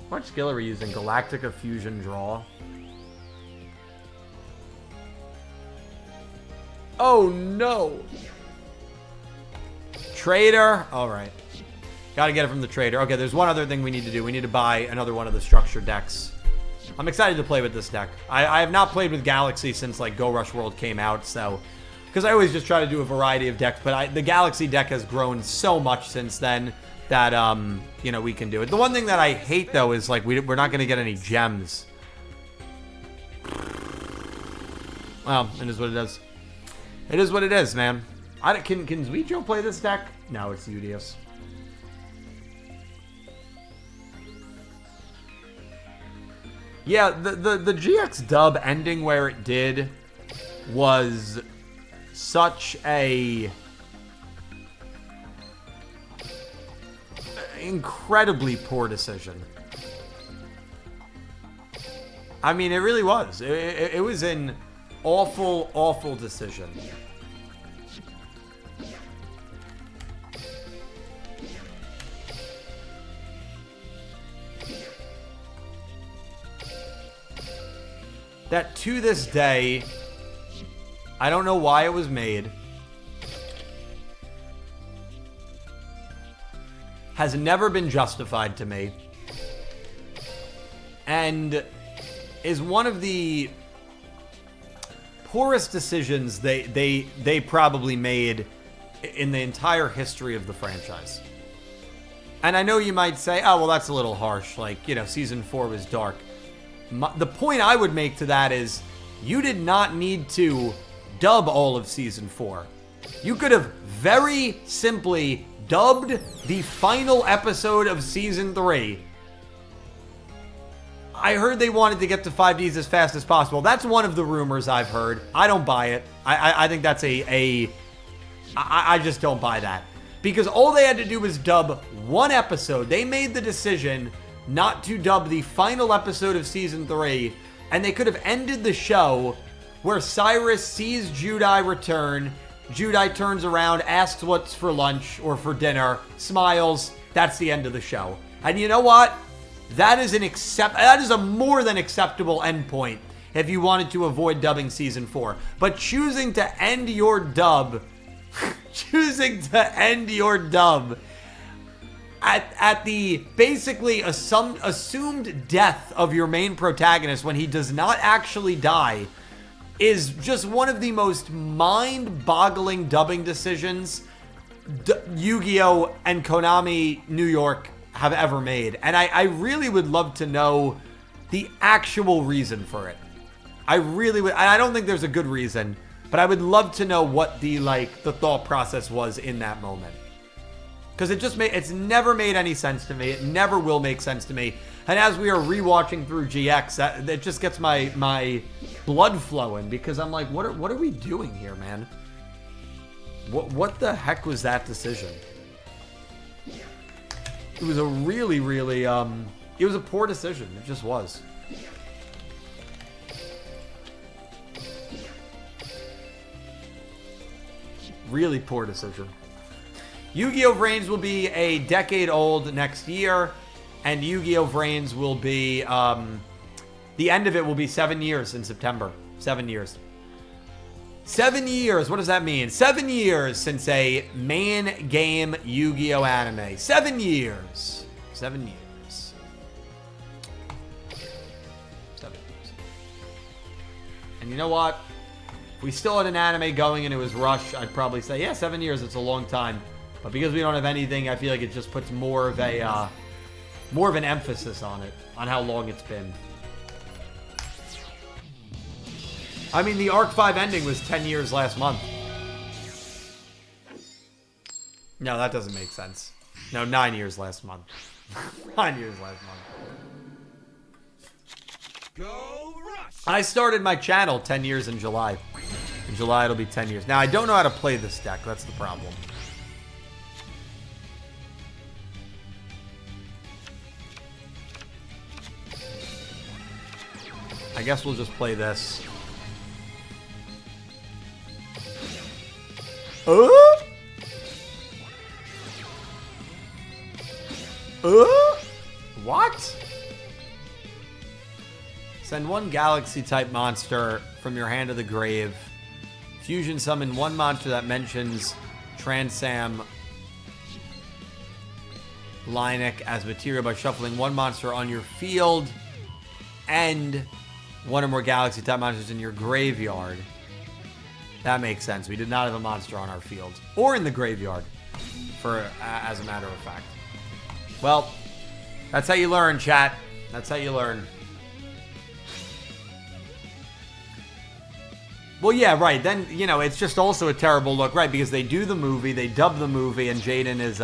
A: How much skill are we using? Galactica Fusion Draw. Oh no! Trader? Alright. Gotta get it from the trader. Okay, there's one other thing we need to do. We need to buy another one of the structure decks. I'm excited to play with this deck. I have not played with Galaxy since like Go Rush World came out, so... Because I always just try to do a variety of decks, but the Galaxy deck has grown so much since then that, you know, we can do it. The one thing that I hate, though, is, like, we're not going to get any gems. Well, it is what it is. It is what it is, man. Can Zuijo play this deck? No, it's Udius. Yeah, the GX dub ending where it did was such a incredibly poor decision. I mean, it really was. It was an awful, awful decision. That to this day, I don't know why it was made, has never been justified to me, and is one of the poorest decisions they probably made in the entire history of the franchise. And I know you might say, oh, well, that's a little harsh. Like, you know, Season 4 was dark. The point I would make to that is you did not need to dub all of Season 4. You could have very simply dubbed the final episode of Season 3 I heard they wanted to get to 5Ds as fast as possible. That's one of the rumors I've heard. I don't buy it. I think that's I just don't buy that. Because all they had to do was dub one episode. They made the decision not to dub the final episode of Season 3, and they could have ended the show where Cyrus sees Judai return. Judai turns around, asks what's for lunch or for dinner, smiles. That's the end of the show. And you know what? That is a more than acceptable endpoint if you wanted to avoid dubbing Season 4. But choosing to end your dub at the basically assumed death of your main protagonist when he does not actually die is just one of the most mind-boggling dubbing decisions Yu-Gi-Oh! And Konami New York have ever made. And I really would love to know the actual reason for it. I really would. I don't think there's a good reason, but I would love to know what the thought process was in that moment. Because it's never made any sense to me. It never will make sense to me. And as we are rewatching through GX, it just gets my blood flowing because I'm like, what are we doing here, man? What the heck was that decision? It was a really, really, it was a poor decision. It just was. Really poor decision. Yu-Gi-Oh! Vrains will be a decade old next year, and Yu-Gi-Oh! Vrains will be, the end of it will be 7 years in September. 7 years. 7 years. What does that mean? 7 years since a main game Yu-Gi-Oh! Anime. 7 years. 7 years. 7 years. And you know what? If we still had an anime going and it was Rush, I'd probably say, yeah, 7 years, it's a long time. But because we don't have anything, I feel like it just puts more of an emphasis on it, on how long it's been. I mean, the Arc 5 ending was 10 years last month. No, that doesn't make sense. No, 9 years last month. 9 years last month. Go Rush! I started my channel 10 years in July. In July, it'll be 10 years. Now, I don't know how to play this deck. That's the problem. I guess we'll just play this. What? Send one Galaxy-type monster from your hand to the grave. Fusion summon one monster that mentions Transam Linek as material by shuffling one monster on your field and one or more Galaxy-type monsters in your graveyard. That makes sense. We did not have a monster on our field. Or in the graveyard, as a matter of fact. Well, that's how you learn, chat. That's how you learn. Well, yeah, right. Then, it's just also a terrible look, right? Because they do the movie, they dub the movie, and Jaden's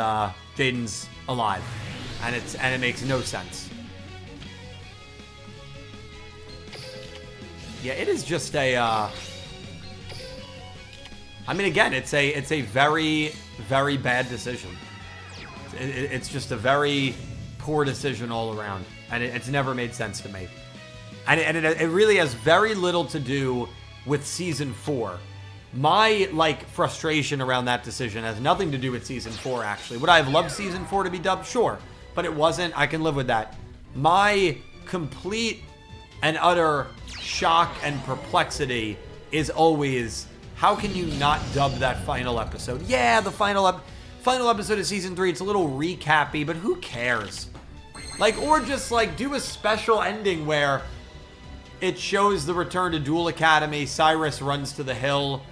A: alive. And it makes no sense. Yeah, it is just a, I mean, again, it's a very, very bad decision. It's just a very poor decision all around, and it's never made sense to me. And it really has very little to do with Season 4. My, frustration around that decision has nothing to do with Season 4, actually. Would I have loved Season 4 to be dubbed? Sure. But it wasn't. I can live with that. My complete and utter shock and perplexity is always, how can you not dub that final episode? Yeah, the final episode of Season 3, it's a little recappy, but who cares? Or just, do a special ending where it shows the return to Duel Academy, Cyrus runs to the hill,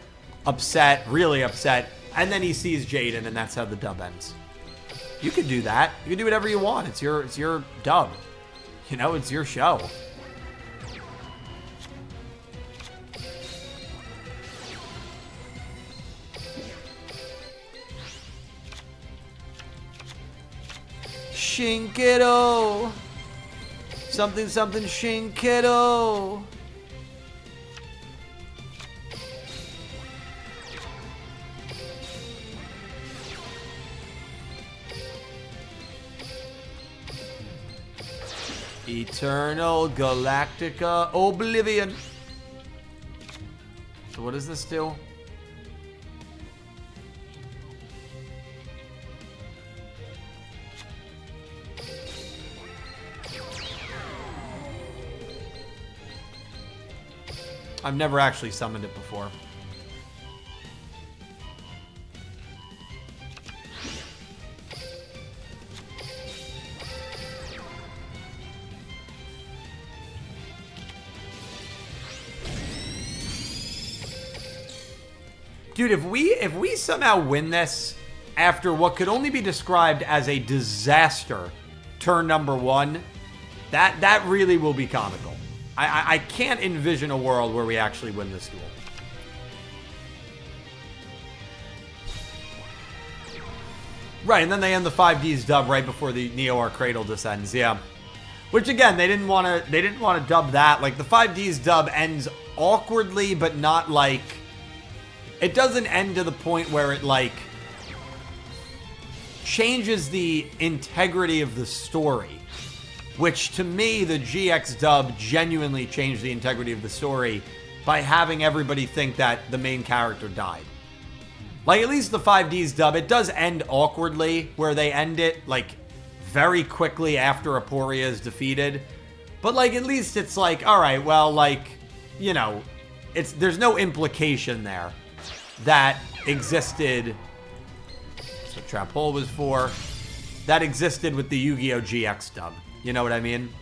A: upset, really upset, and then he sees Jaden, and that's how the dub ends. You could do that. You can do whatever you want. It's your dub. It's your show. Shinkito. something something Shinkedo. Eternal Galactica Oblivion. So what does this do? I've never actually summoned it before. Dude, if we somehow win this after what could only be described as a disaster turn number 1, that really will be comical. I can't envision a world where we actually win this duel. Right, and then they end the 5Ds dub right before the Neo Cradle descends, yeah. Which again, they didn't want to dub that. Like the 5Ds dub ends awkwardly, but not like it doesn't end to the point where it like changes the integrity of the story. Which, to me, the GX dub genuinely changed the integrity of the story by having everybody think that the main character died. Like, at least the 5Ds dub, it does end awkwardly, where they end it, like, very quickly after Aporia is defeated. But, like, at least it's like, alright, well, like, you know, there's no implication there that existed. That's what Trap Hole was for. That existed with the Yu-Gi-Oh! GX dub. You know what I mean?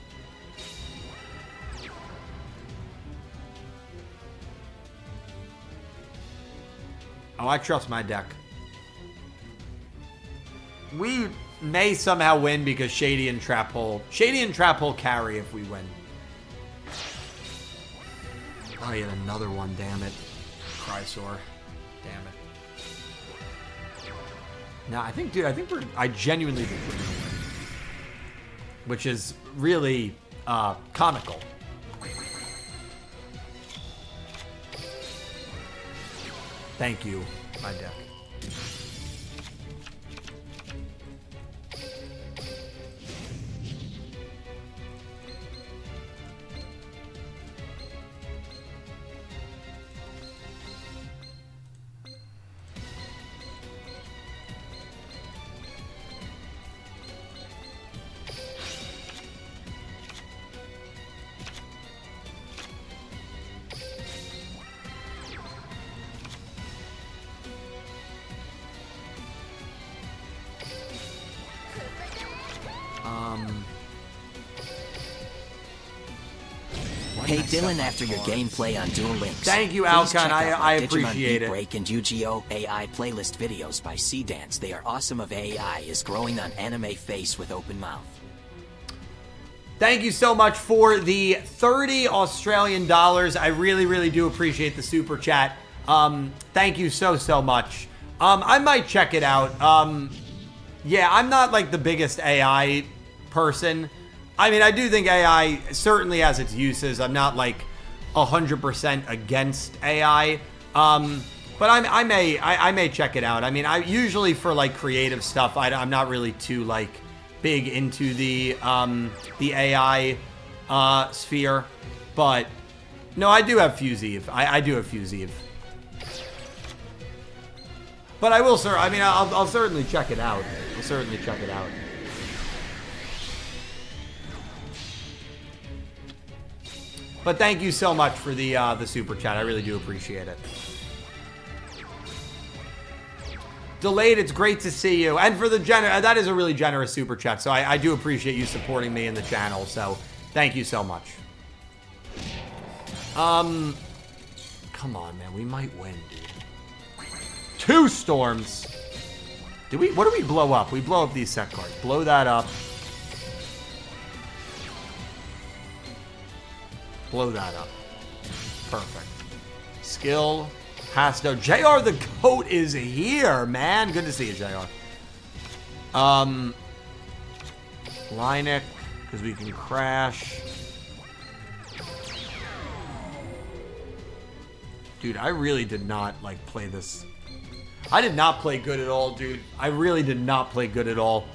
A: Oh, I trust my deck. We may somehow win because Shady and Trap Hole carry if we win. Oh, yet another one, damn it. Chrysor. Damn it. No, I think I genuinely think we're gonna win. Which is really comical. Thank you, my deck.
B: Hey Dylan, after your gameplay on Duel Links,
A: thank you,
B: please
A: Alcon.
B: check out
A: I
B: my
A: appreciate
B: Digimon
A: it.
B: Break and Yu-Gi-Oh! AI playlist videos by C-Dance. They are awesome. Of AI is growing on anime face with open mouth.
A: Thank you so much for the 30 Australian dollars. I really, really do appreciate the super chat. Thank you so much. I might check it out. Yeah, I'm not like the biggest AI person. I mean, I do think AI certainly has its uses. I'm not like 100% against AI. But I may check it out. I mean, I usually for like creative stuff, I'm not really too like big into the AI sphere. But no, I do have Fusive. I do have Fusive. But I will, sir. I mean, I'll certainly check it out. I'll certainly check it out. But thank you so much for the super chat. I really do appreciate it. Delayed, it's great to see you. And for the that is a really generous super chat. So I do appreciate you supporting me in the channel. So thank you so much. Come on, man. We might win, dude. 2 storms. What do we blow up? We blow up these set cards. Blow that up. Blow that up. Perfect. Skill. Hasto. JR the GOAT is here, man. Good to see you, JR. Leineck. Because we can crash. Dude, I really did not, like, play this. I did not play good at all, dude. I really did not play good at all.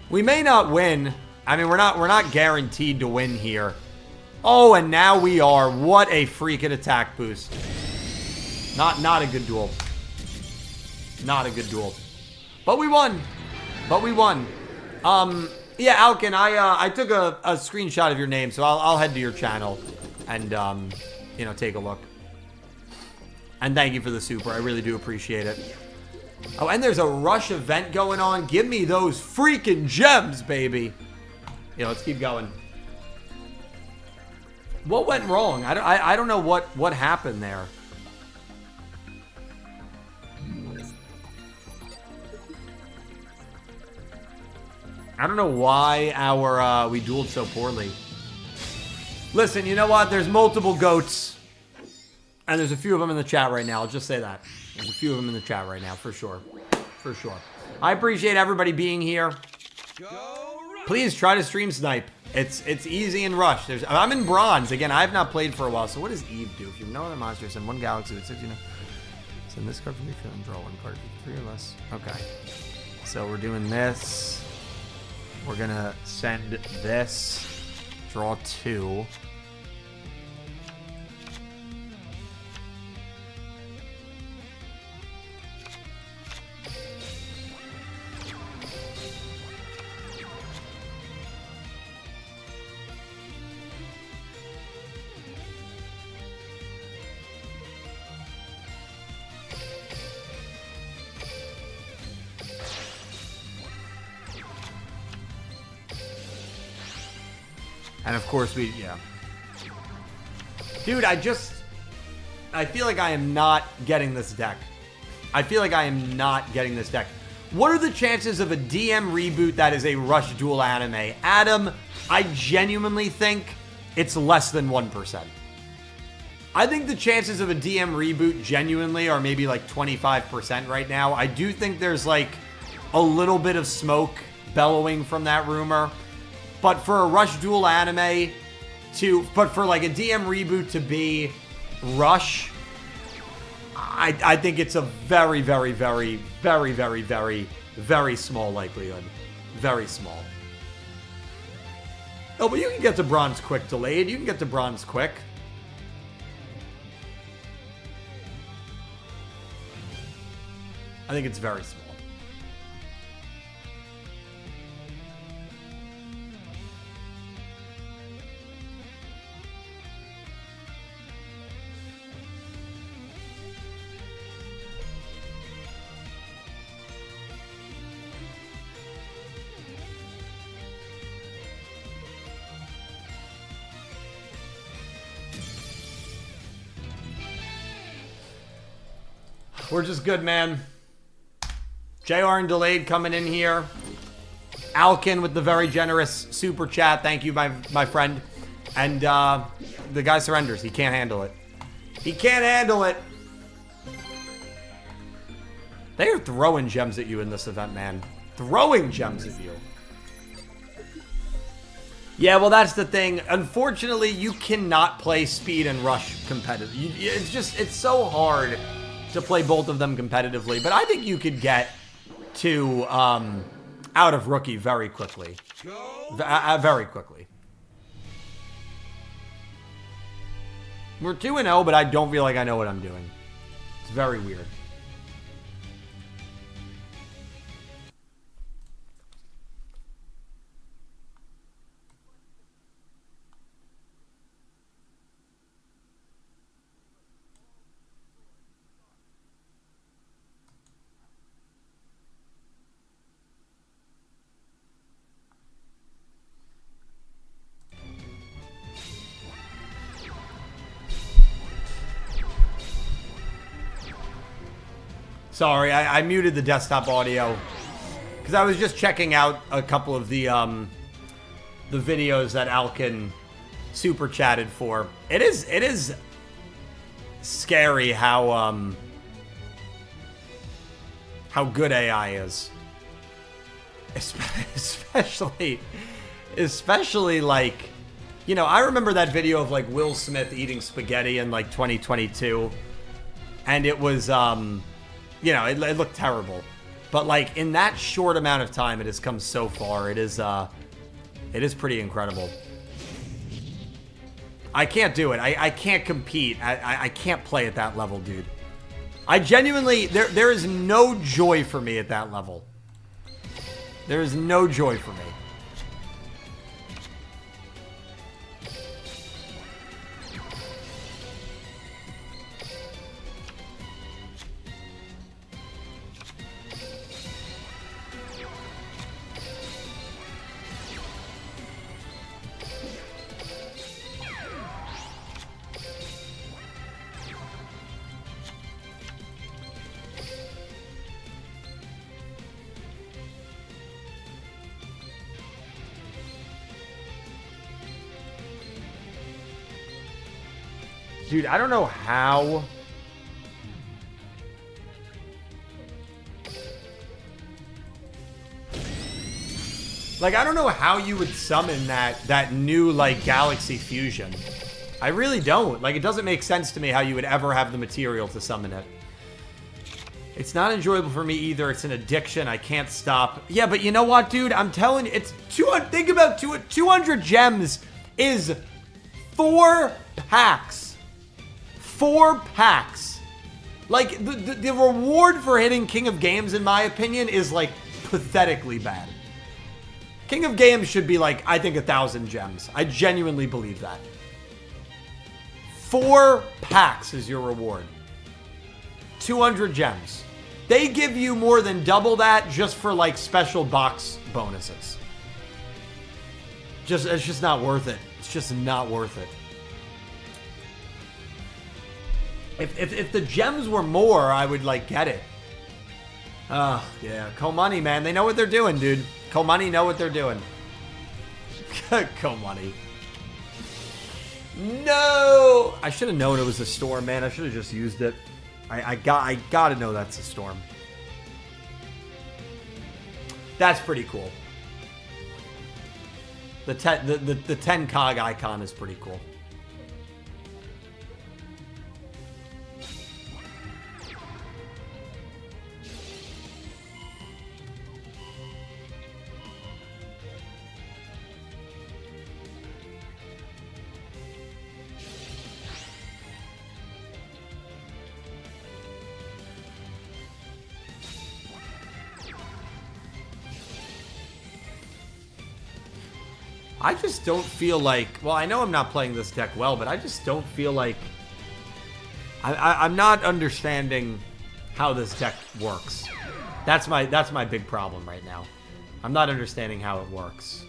A: We may not win. I mean, we're not guaranteed to win here. Oh, and now we are. What a freaking attack boost. Not a good duel. Not a good duel. But we won. But we won. Yeah, Alkin, I took a screenshot of your name, so I'll head to your channel and, you know, take a look. And thank you for the super. I really do appreciate it. Oh, and there's a rush event going on. Give me those freaking gems, baby. Yeah, let's keep going. What went wrong? I don't know what happened there. I don't know why we dueled so poorly. Listen, you know what? There's multiple goats. And there's a few of them in the chat right now. I'll just say that. There's a few of them in the chat right now, for sure. For sure. I appreciate everybody being here. Please try to stream snipe. It's easy and rush. I'm in bronze. Again, I have not played for a while. So what does Eve do? If you have no other monsters, send one galaxy with 6, you know. Send this card from your field and draw one card. 3 or less. Okay. So we're doing this. We're going to send this. Draw 2. And of course yeah. Dude, I feel like I am not getting this deck. I feel like I am not getting this deck. What are the chances of a DM reboot that is a Rush Duel anime? Adam, I genuinely think it's less than 1%. I think the chances of a DM reboot genuinely are maybe like 25% right now. I do think there's like a little bit of smoke bellowing from that rumor. But for a Rush Duel anime but for like a DM reboot to be Rush, I think it's a very, very, very, very, very, very, very small likelihood. Very small. Oh, but you can get to bronze quick, delayed. You can get to bronze quick. I think it's very small. We're just good, man. JR and Delayed coming in here. Alkin with the very generous super chat. Thank you, my friend. And the guy surrenders. He can't handle it. He can't handle it. They are throwing gems at you in this event, man. Throwing gems at you. Yeah, well, that's the thing. Unfortunately, you cannot play Speed and Rush competitive. It's so hard to play both of them competitively, but I think you could get to out of Rookie very quickly. Very quickly. We're 2-0, but I don't feel like I know what I'm doing. It's very weird. Sorry, I muted the desktop audio because I was just checking out a couple of the videos that Alkin super chatted for. It is scary how Especially, like, you know, I remember that video of, like, Will Smith eating spaghetti in, like, 2022. And it was, you know, it looked terrible. But, like, in that short amount of time, it has come so far. It is pretty incredible. I can't do it. I can't compete. I can't play at that level, dude. I genuinely... There is no joy for me at that level. There is no joy for me. Dude, I don't know how... Like, I don't know how you would summon that new, like, Galaxy Fusion. I really don't. Like, it doesn't make sense to me how you would ever have the material to summon it. It's not enjoyable for me either. It's an addiction. I can't stop. Yeah, but you know what, dude? I'm telling you, it's 200... Think about 200 gems is 4 packs. 4 packs. Like, the reward for hitting King of Games, in my opinion, is, like, pathetically bad. King of Games should be, like, I think 1,000 gems. I genuinely believe that. 4 packs is your reward. 200 gems. They give you more than double that just for, like, special box bonuses. It's just not worth it. It's just not worth it. If the gems were more, I would, like, get it. Oh, yeah. Komani, man. They know what they're doing, dude. Komani know what they're doing. Komani. No! I should have known it was a storm, man. I should have just used it. I gotta know that's a storm. That's pretty cool. The 10 cog icon is pretty cool. I just don't feel like... Well, I know I'm not playing this deck well, but I just don't feel like... I'm not understanding how this deck works. That's my big problem right now. I'm not understanding how it works.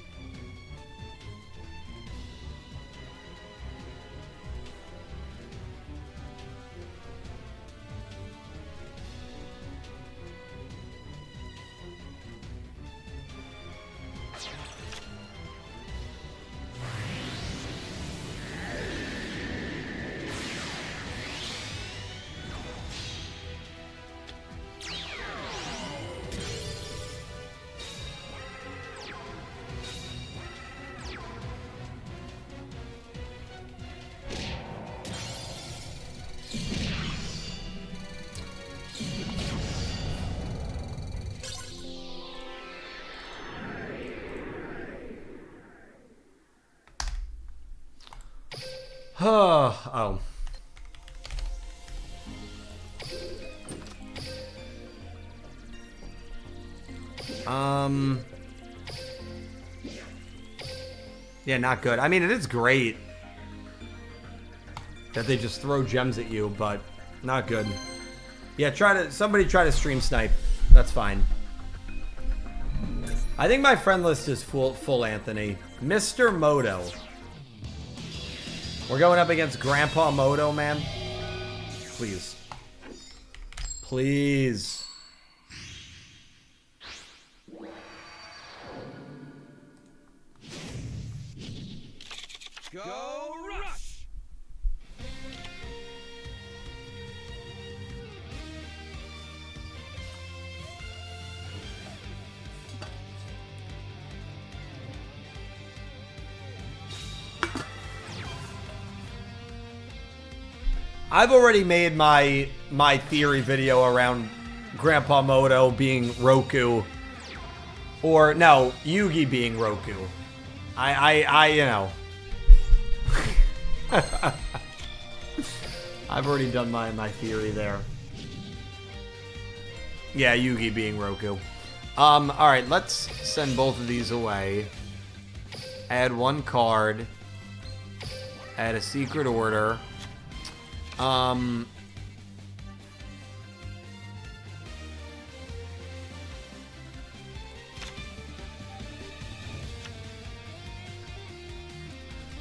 A: Oh. Yeah, not good. I mean, it is great that they just throw gems at you, but not good. Yeah, somebody try to stream snipe. That's fine. I think my friend list is full Anthony. Mr. Moto. We're going up against Grandpa Moto, man. Please. Please.
C: Go rush!
A: I've already made my theory video around Grandpa Moto being Roku. Or, no, Yugi being Roku. I you know. I've already done my theory there. Yeah, Yugi being Roku. Alright, let's send both of these away. Add one card. Add a secret order.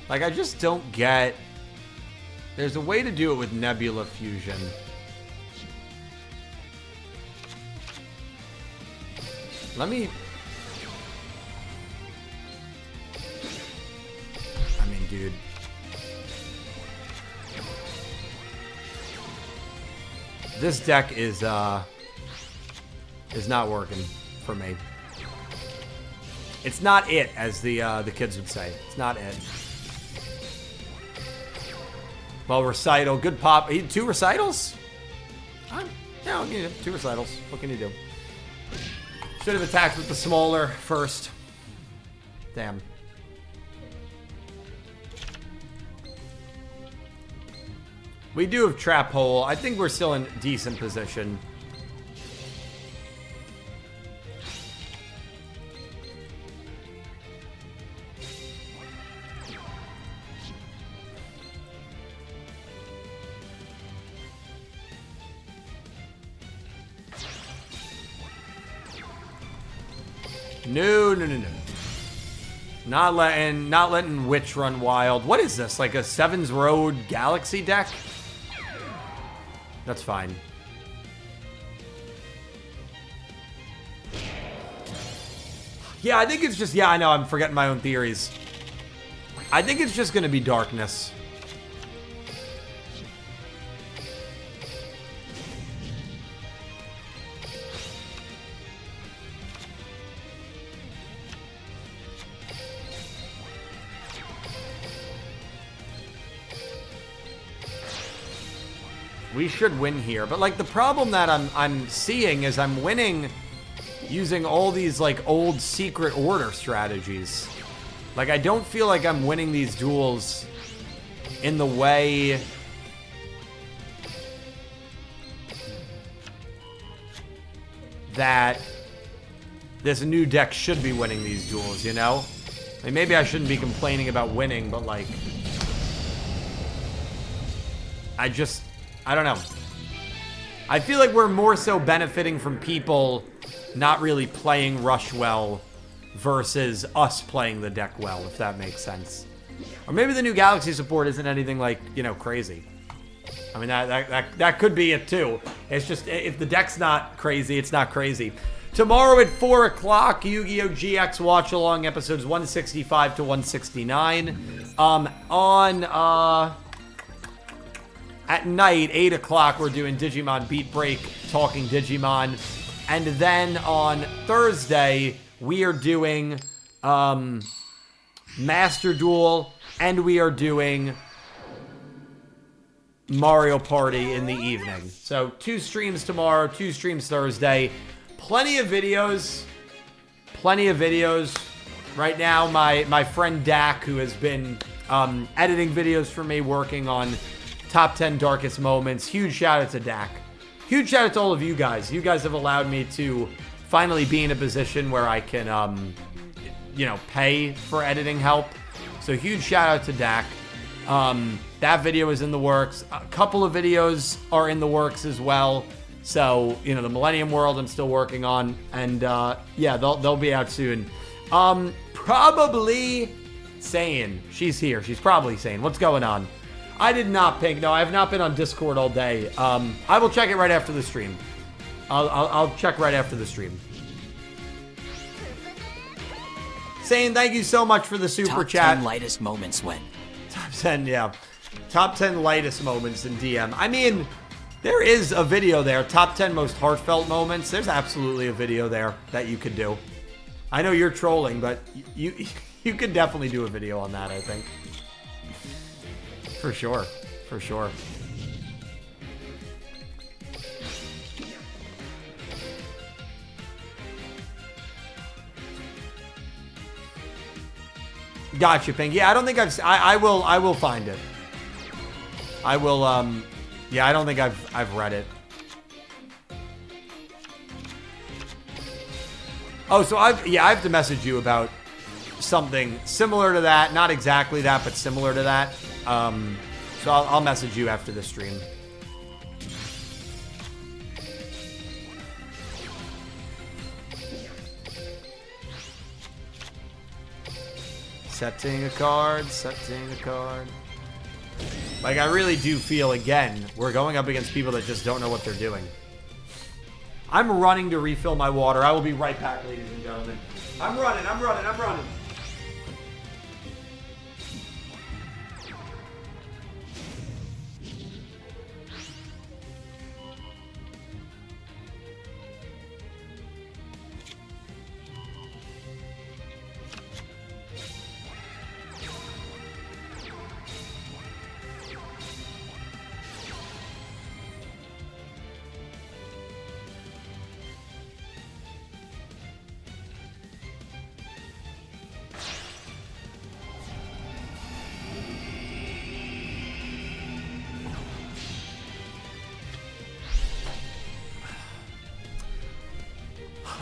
A: Like, I just don't get... There's a way to do it with Nebula Fusion. Let me... I mean, dude... This deck is not working for me. It's not it, as the kids would say. It's not it. Well, recital, good pop. 2 recitals? Yeah, you know, 2 recitals. What can you do? Should have attacked with the smaller first. Damn. We do have Trap Hole. I think we're still in decent position. No. Not letting Witch run wild. What is this? Like a Seven's Road Galaxy deck? That's fine. Yeah, I think it's just... Yeah, I know. I'm forgetting my own theories. I think it's just going to be Darkness. We should win here, but like the problem that I'm seeing is I'm winning using all these like old secret order strategies. Like I don't feel like I'm winning these duels in the way that this new deck should be winning these duels, you know? I mean, maybe I shouldn't be complaining about winning, but like I don't know. I feel like we're more so benefiting from people not really playing Rush well versus us playing the deck well, if that makes sense. Or maybe the new Galaxy support isn't anything like, you know, crazy. I mean, that could be it too. It's just, if the deck's not crazy, it's not crazy. Tomorrow at 4 o'clock, Yu-Gi-Oh! GX Watch Along episodes 165 to 169. At night, 8 o'clock, we're doing Digimon Beat Break, talking Digimon. And then on Thursday, we are doing Master Duel, and we are doing Mario Party in the evening. So 2 streams tomorrow, 2 streams Thursday. Plenty of videos. Right now, my friend Dak, who has been editing videos for me, working on Top 10 Darkest Moments. Huge shout out to Dak. Huge shout out to all of you guys. You guys have allowed me to finally be in a position where I can, you know, pay for editing help. So huge shout out to Dak. That video is in the works. A couple of videos are in the works as well. So, you know, the Millennium World I'm still working on. And, yeah, they'll be out soon. Probably Sane. She's here. She's probably Sane. What's going on? I did not ping. No, I have not been on Discord all day. I will check it right after the stream. I'll check right after the stream. Sane, thank you so much for the super chat.
B: Top 10 lightest moments when?
A: Top 10, yeah. Top 10 lightest moments in DM. I mean, there is a video there. Top 10 most heartfelt moments. There's absolutely a video there that you could do. I know you're trolling, but you could definitely do a video on that, I think. For sure. For sure. Gotcha, Pink. Yeah, I don't think I will find it. I will, yeah, I don't think I've read it. Oh, so I have to message you about something similar to that. Not exactly that, but similar to that. So I'll message you after the stream. Setting a card. Like, I really do feel, again, we're going up against people that just don't know what they're doing. I'm running to refill my water. I will be right back, ladies and gentlemen. I'm running.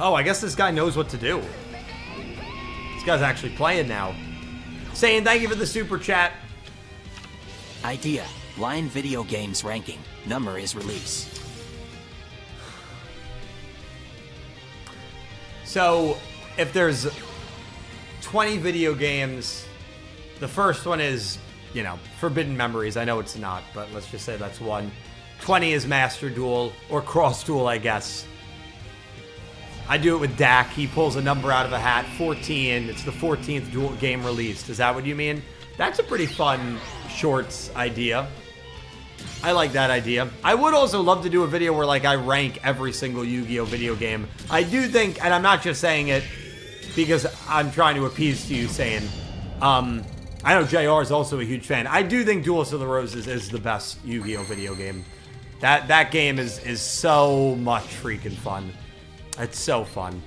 A: Oh, I guess this guy knows what to do. This guy's actually playing now. Saying thank you for the super chat.
B: Idea. Line video games ranking. Number is release.
A: So, if there's 20 video games, the first one is, you know, Forbidden Memories. I know it's not, but let's just say that's one. 20 is Master Duel, or Cross Duel, I guess. I do it with Dak. He pulls a number out of a hat. 14. It's the 14th dual game released. Is that what you mean? That's a pretty fun shorts idea. I like that idea. I would also love to do a video where, like, I rank every single Yu-Gi-Oh! Video game. I do think, and I'm not just saying it because I'm trying to appease to you saying, I know JR is also a huge fan. I do think Duels of the Roses is the best Yu-Gi-Oh! Video game. That game is so much freaking fun. It's so fun.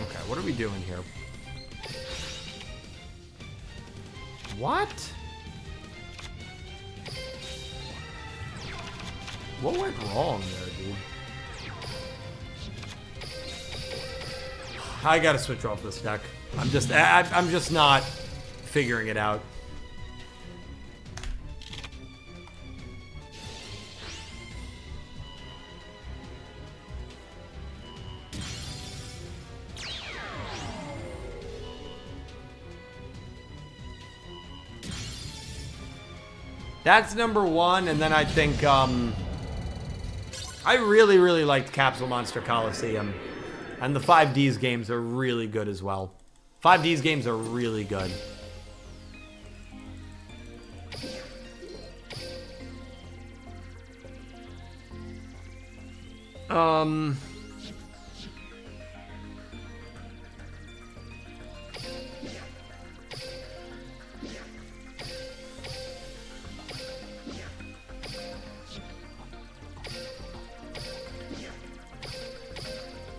A: Okay, what are we doing here? What? What went wrong there, dude? I gotta switch off this deck. I'm just not figuring it out. That's number one, and then I think, I really, really liked Capsule Monster Coliseum. And the 5Ds games are really good as well. 5Ds games are really good.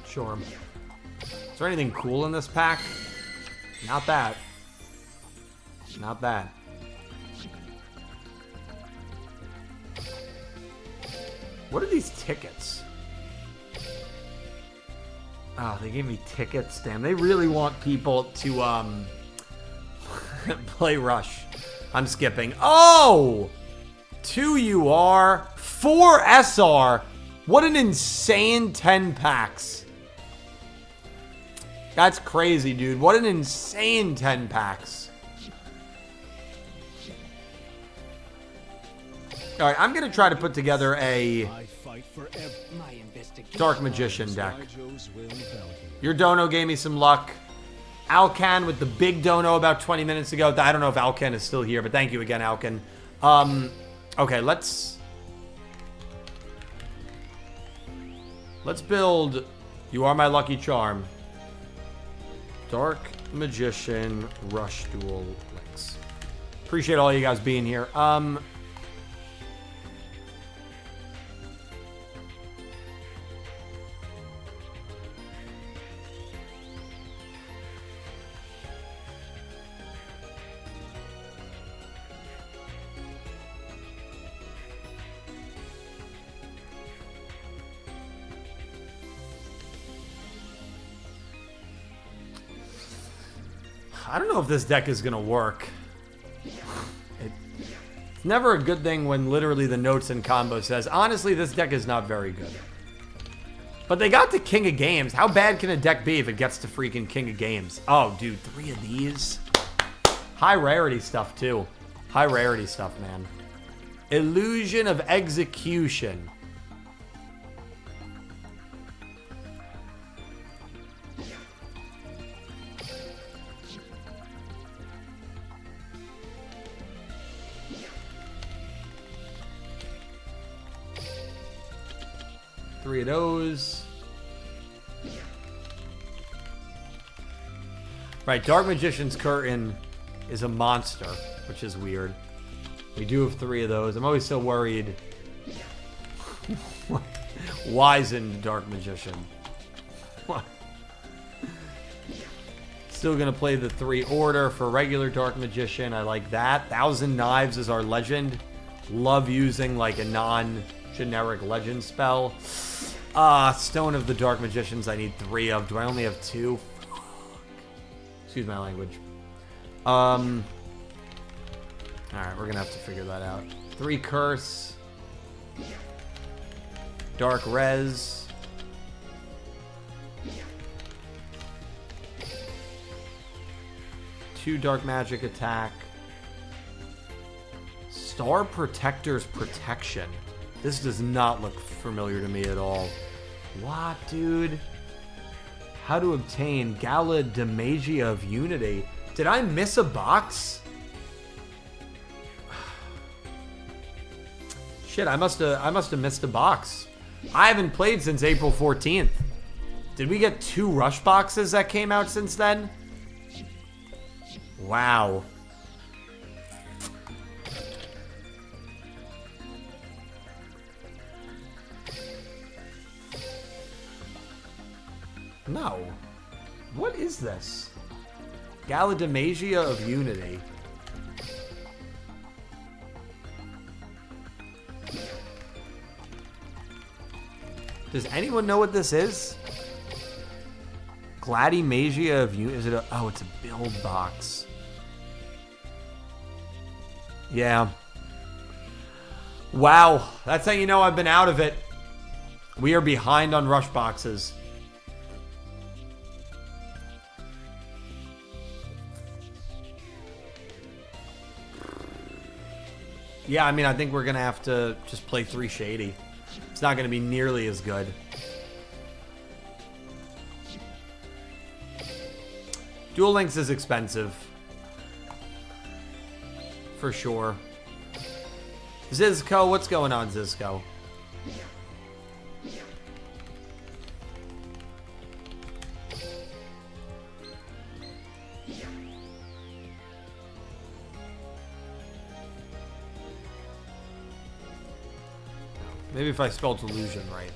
A: Sure. Is there anything cool in this pack? Not that. Not that. What are these tickets? Oh, they gave me tickets. Damn, they really want people to play Rush. I'm skipping. Oh! 2 UR, 4 SR. What an insane 10 packs. That's crazy, dude. What an insane 10 packs. All right, I'm going to try to put together a Dark Magician deck. Your Dono gave me some luck. Alcan with the big Dono about 20 minutes ago. I don't know if Alcan is still here, but thank you again, Alcan. Okay, let's build You Are My Lucky Charm. Dark Magician Rush Duel links. Appreciate all you guys being here. I don't know if this deck is going to work. It's never a good thing when literally the notes and combo says, honestly, this deck is not very good. But they got to King of Games. How bad can a deck be if it gets to freaking King of Games? Oh, dude, 3 of these. High rarity stuff, too. High rarity stuff, man. Illusion of Execution. Three of those. Right, Dark Magician's Curtain is a monster, which is weird. We do have 3 of those. I'm always so worried. Wizened Dark Magician. Still gonna play the 3 order for regular Dark Magician. I like that. Thousand Knives is our legend. Love using like a non-generic legend spell. Stone of the Dark Magicians I need 3 of. Do I only have 2? Excuse my language. Alright, we're gonna have to figure that out. 3 Curse. Dark Res. Two Dark Magic Attack. Star Protector's Protection. This does not look familiar to me at all. What, dude? How to obtain Gala Demagia of Unity. Did I miss a box? Shit, I must have missed a box. I haven't played since April 14th. Did we get 2 rush boxes that came out since then? Wow. No. What is this? Gala Demagia of Unity. Does anyone know what this is? Gladimagia of Unity. Is it a... Oh, it's a build box. Yeah. Wow. That's how you know I've been out of it. We are behind on rush boxes. Yeah, I mean, I think we're going to have to just play 3 Shady. It's not going to be nearly as good. Duel Links is expensive. For sure. Zizco, what's going on, Zizco? Maybe if I spelled illusion right.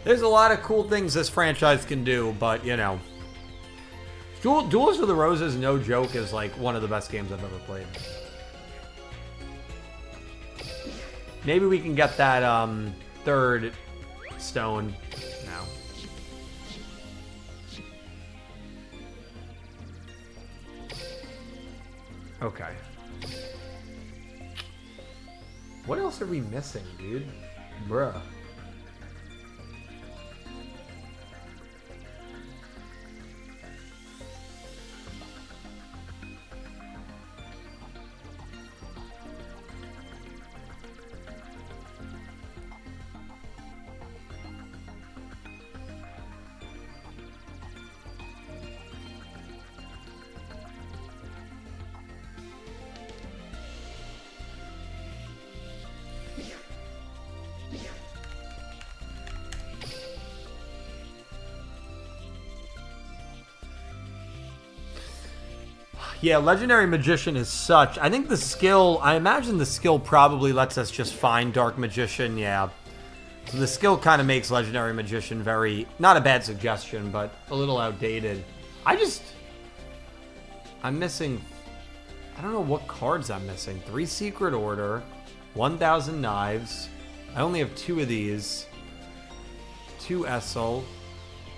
A: There's a lot of cool things this franchise can do, but, you know. Duels of the Roses, no joke, is like one of the best games I've ever played. Maybe we can get that 3rd stone now. Okay. What else are we missing, dude? Bruh. Yeah, Legendary Magician is such... I think the skill... I imagine the skill probably lets us just find Dark Magician, yeah. So the skill kind of makes Legendary Magician very... Not a bad suggestion, but a little outdated. I'm missing... I don't know what cards I'm missing. 3 Secret Order, 1,000 Knives. I only have 2 of these. 2 Essel.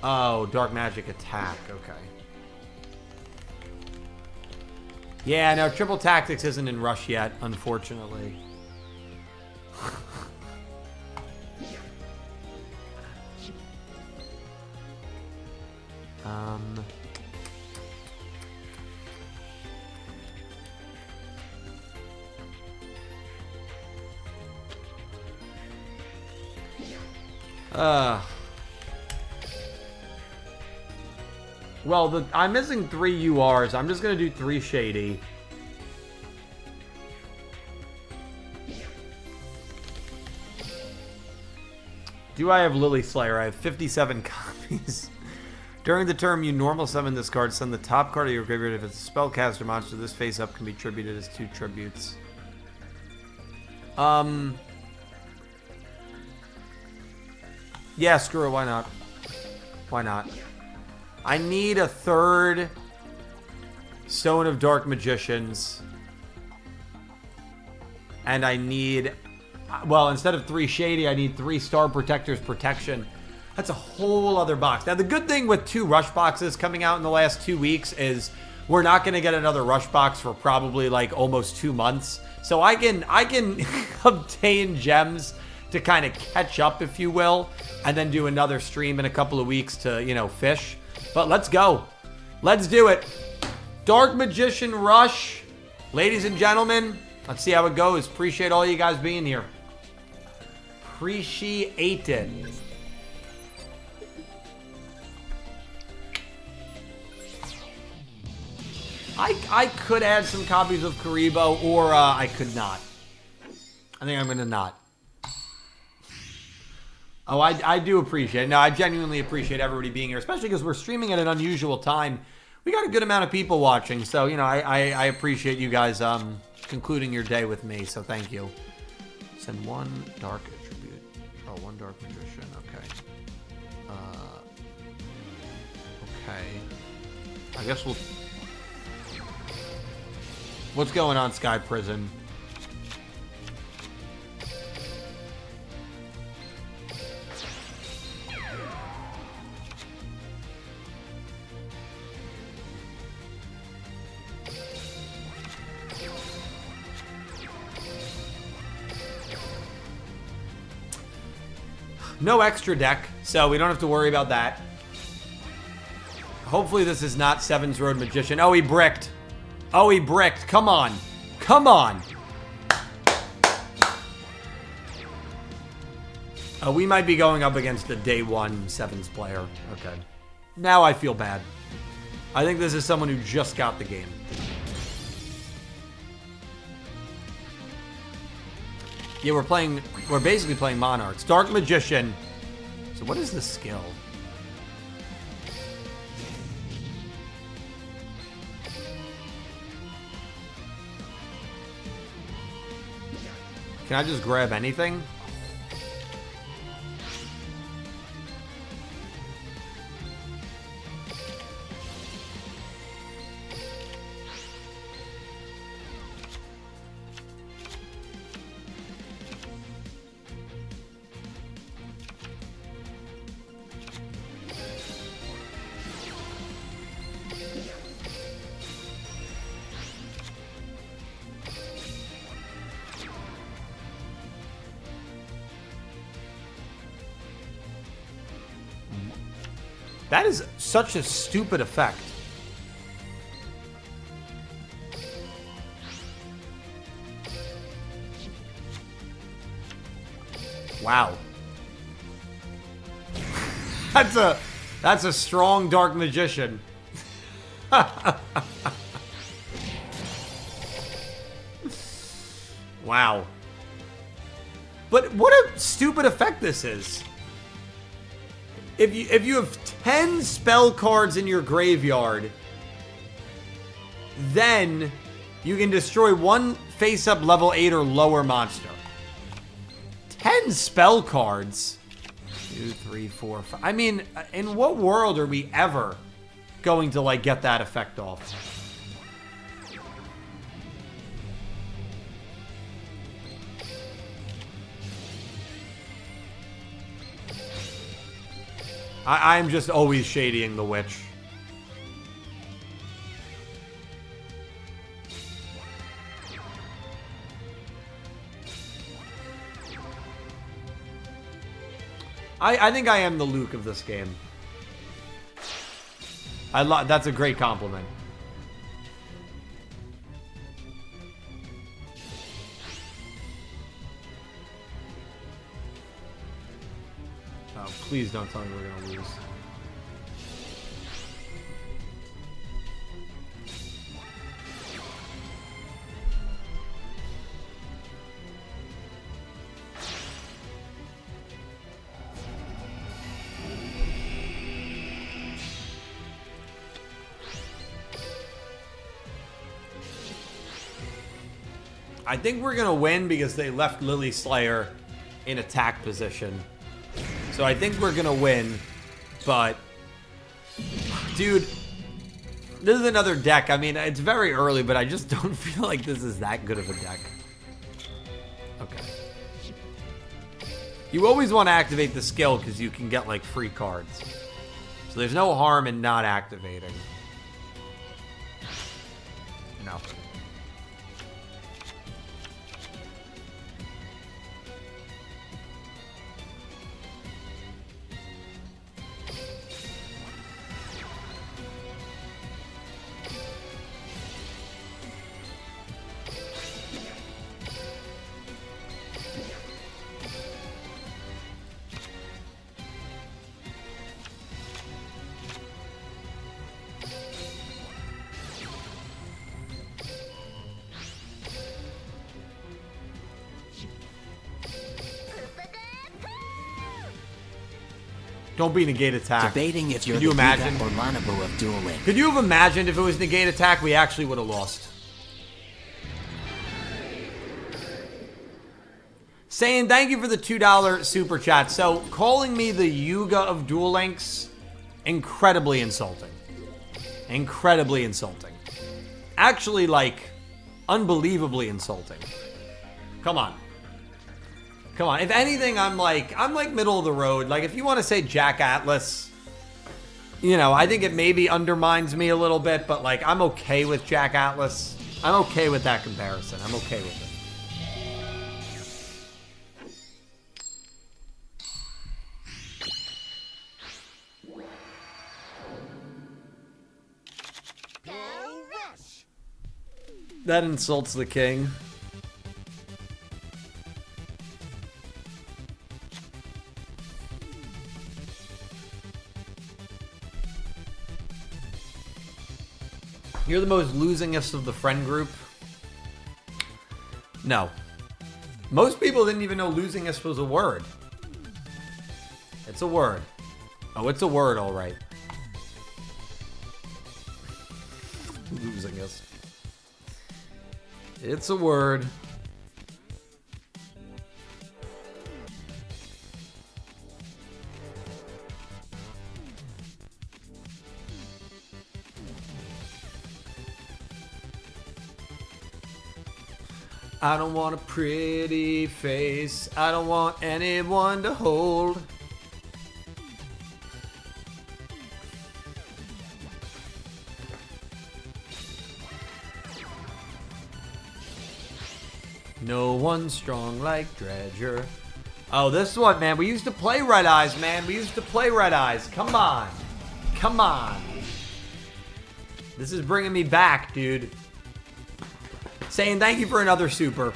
A: Oh, Dark Magic attack. Okay. Yeah, no, Triple Tactics isn't in Rush yet, unfortunately. Well, I'm missing 3 URs. I'm just going to do 3 Shady. Do I have Lily Slayer? I have 57 copies. During the term, you normal summon this card. Send the top card of your graveyard. If it's a spellcaster monster, this face-up can be tributed as 2 tributes. Yeah, screw it. Why not? Why not? I need a 3rd Stone of Dark Magicians. And I need... Well, instead of 3 Shady, I need 3 Star Protectors Protection. That's a whole other box. Now, the good thing with 2 Rush boxes coming out in the last 2 weeks is we're not going to get another Rush box for probably like almost 2 months. So I can obtain gems to kind of catch up, if you will, and then do another stream in a couple of weeks to, you know, fish. But let's go. Let's do it. Dark Magician Rush. Ladies and gentlemen, let's see how it goes. Appreciate all you guys being here. Appreciate it. I could add some copies of Karibo, or I could not. I think I'm going to not. Oh, I do appreciate it. No, I genuinely appreciate everybody being here, especially because we're streaming at an unusual time. We got a good amount of people watching, so, you know, I appreciate you guys concluding your day with me, so thank you. Send 1 Dark Attribute. Oh, 1 Dark Magician. Okay. Okay. I guess we'll... What's going on, Sky Prison? No extra deck, so we don't have to worry about that. Hopefully this is not Seven's Road Magician. Oh, he bricked. Oh, he bricked. Come on. Come on. We might be going up against a day 1 Sevens player. Okay. Now I feel bad. I think this is someone who just got the game. Yeah, we're basically playing Monarchs. Dark Magician. So what is the skill? Can I just grab anything? That is such a stupid effect. Wow. That's a strong Dark Magician. Wow. But what a stupid effect this is. If you have 10 spell cards in your graveyard, then you can destroy 1 face-up level 8 or lower monster. 10 spell cards? 2, 3, 4, 5. I mean, in what world are we ever going to, like, get that effect off? I'm just always shadying the witch. I think I am the Luke of this game. That's a great compliment. Oh, please don't tell me we're gonna lose. I think we're going to win because they left Lily Slayer in attack position. So I think we're going to win. But, dude, this is another deck. I mean, it's very early, but I just don't feel like this is that good of a deck. Okay. You always want to activate the skill because you can get, like, free cards. So there's no harm in not activating. No. Don't be negate attack.
B: Debating if you're
A: Could you
B: the
A: imagine?
B: Giga or Manabu of Duel.
A: Could you have imagined if it was negate attack, we actually would have lost? Saying thank you for the $2 super chat. So, calling me the Yuga of Duel Links, incredibly insulting. Incredibly insulting. Actually, like, unbelievably insulting. Come on. Come on. If anything, I'm like middle of the road. Like, if you want to say Jack Atlas, you know, I think it maybe undermines me a little bit, but, like, I'm okay with Jack Atlas. I'm okay with that comparison. I'm okay with it. That insults the king. You're the most losingest of the friend group. No. Most people didn't even know losingest was a word. It's a word. Oh, it's a word, all right. Losingest. It's a word. I don't want a pretty face. I don't want anyone to hold. No one strong like Dredger. Oh, this one, man. We used to play Red Eyes, man. We used to play Red Eyes. Come on. Come on. This is bringing me back, dude. Saying thank you for another super.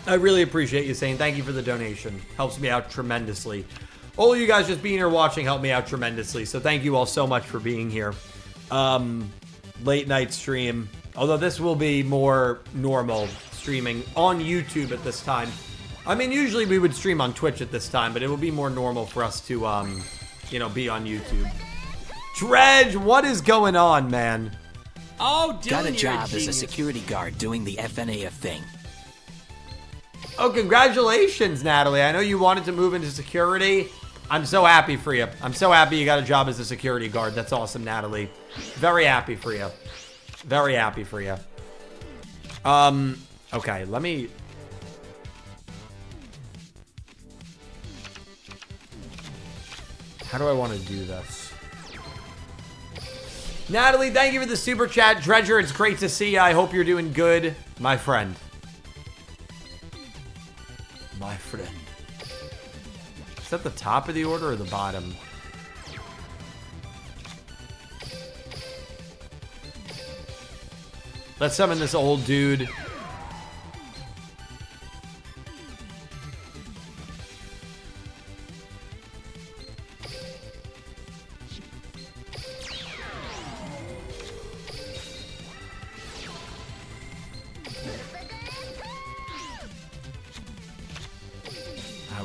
A: I really appreciate you saying thank you for the donation. Helps me out tremendously. All of you guys just being here watching helped me out tremendously. So thank you all so much for being here. Late night stream. Although this will be more normal streaming on YouTube at this time. I mean, usually we would stream on Twitch at this time, but it will be more normal for us to, you know, be on YouTube. Dredge, what is going on, man? Oh,
B: Got a job as a security guard doing the FNAF thing.
A: Oh, congratulations, Natalie. I know you wanted to move into security. I'm so happy for you. I'm so happy you got a job as a security guard. That's awesome, Natalie. Very happy for you. Very happy for you. Okay, let me... How do I want to do this? Natalie, thank you for the super chat. Dredger, it's great to see you. I hope you're doing good, my friend. My friend. Is that the top of the order or the bottom? Let's summon this old dude.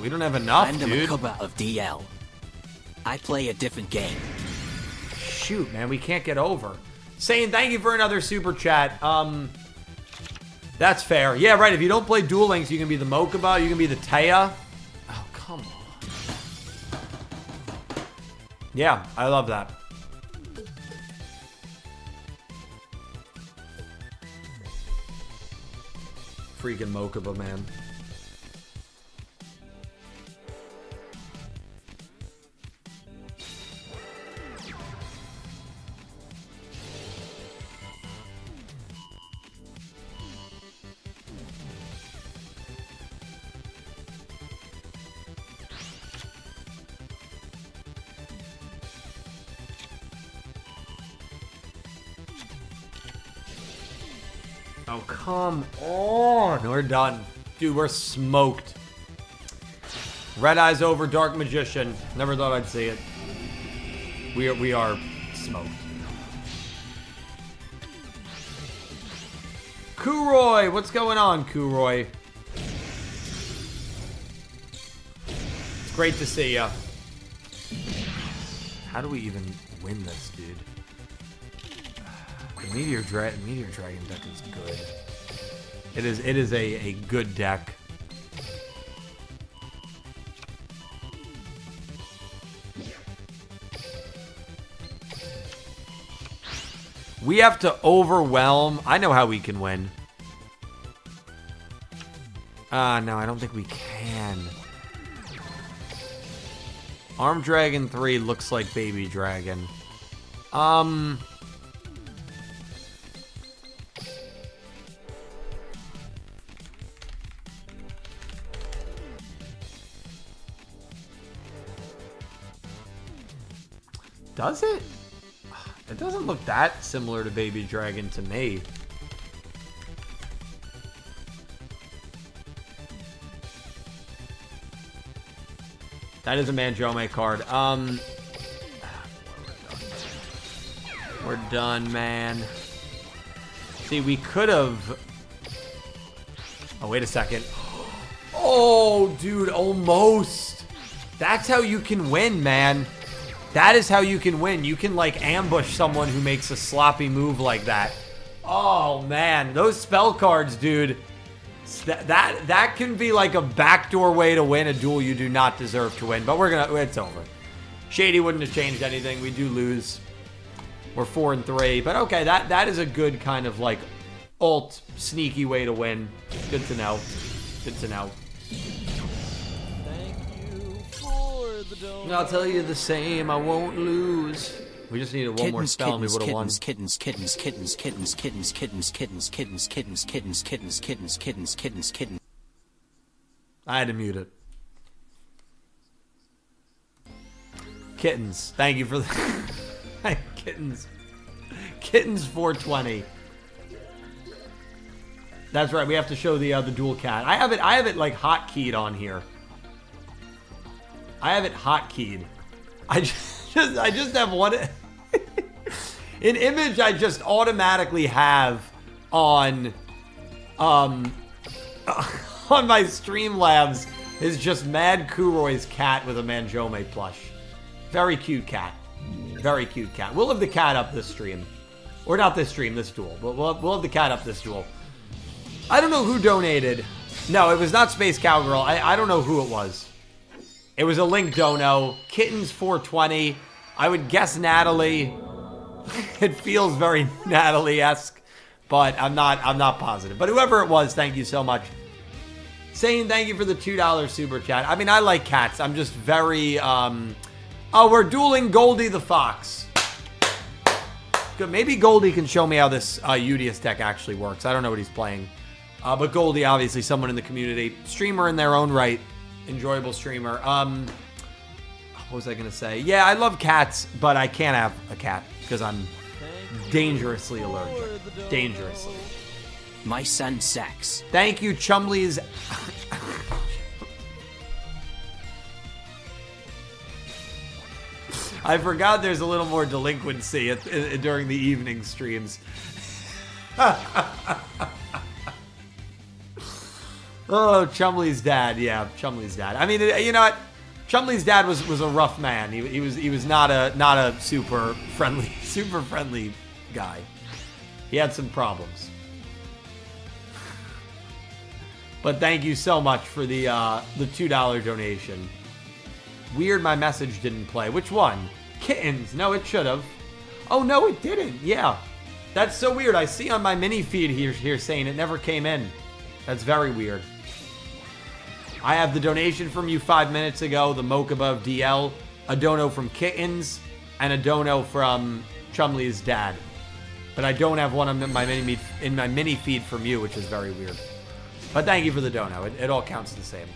A: We don't have enough,
B: I'm the
A: dude.
B: Makuba of DL. I play a different game.
A: Shoot, man, we can't get over. Saying thank you for another super chat. That's fair. Yeah, right. If you don't play Duel Links, you can be the Mokuba, you can be the Taya. Oh, come on. Yeah, I love that. Freaking Mokuba, man. Oh, come on. We're done. Dude, we're smoked. Red Eyes over Dark Magician. Never thought I'd see it. We are smoked. Kuroy, what's going on, Kuroy? It's great to see ya. How do we even win this, dude? The Meteor Dragon deck is good. It is a good deck. We have to overwhelm. I know how we can win. No, I don't think we can. Arm Dragon 3 looks like Baby Dragon. Does it? It doesn't look that similar to Baby Dragon to me. That is a Manjome card. We're done, man. See, we could have... Oh, wait a second. Oh, dude, almost. That's how you can win, man. That is how you can win. You can, like, ambush someone who makes a sloppy move like that. Oh, man. Those spell cards, dude. That can be, like, a backdoor way to win a duel you do not deserve to win. But it's over. Shady wouldn't have changed anything. We do lose. We're 4-3. But, okay, that is a good kind of, like, ult sneaky way to win. Good to know. Good to know. I'll tell you the same, I won't lose. We just needed one more spell and we would have won.
B: Kittens.
A: I had to mute it. Kittens. Thank you for the... Kittens. Kittens 420. That's right, we have to show the dual cat. I have it like hotkeyed on here. I have it hotkeyed. I just have one. An image I just automatically have on my Streamlabs is just Mad Kuroy's cat with a Manjome plush. Very cute cat. Very cute cat. We'll have the cat up this stream. Or not this stream, this duel. But we'll have the cat up this duel. I don't know who donated. No, it was not Space Cowgirl. I don't know who it was. It was a Link dono. Kittens 420. I would guess Natalie. It feels very Natalie-esque, but I'm not positive. But whoever it was, thank you so much. Saying thank you for the $2 super chat. I mean, I like cats. I'm just very Oh, we're dueling Goldie the Fox. Good. Maybe Goldie can show me how this Udius deck actually works. I don't know what he's playing. But Goldie, obviously, someone in the community. Streamer in their own right. Enjoyable streamer. What was I going to say? Yeah, I love cats, but I can't have a cat because I'm dangerously allergic. Dangerously.
B: My son sex.
A: Thank you, Chumley's. I forgot there's a little more delinquency during the evening streams. Oh, Chumley's dad. Yeah, Chumley's dad. I mean, you know what? Chumley's dad was a rough man. He was not a super friendly guy. He had some problems. But thank you so much for the $2 donation. Weird, my message didn't play. Which one? Kittens. No, it should have. Oh no, it didn't. Yeah, that's so weird. I see on my mini feed here saying it never came in. That's very weird. I have the donation from you 5 minutes ago, the Mocha of DL, a dono from Kittens, and a dono from Chumley's dad. But I don't have one in my mini feed from you, which is very weird. But thank you for the dono. It all counts the same.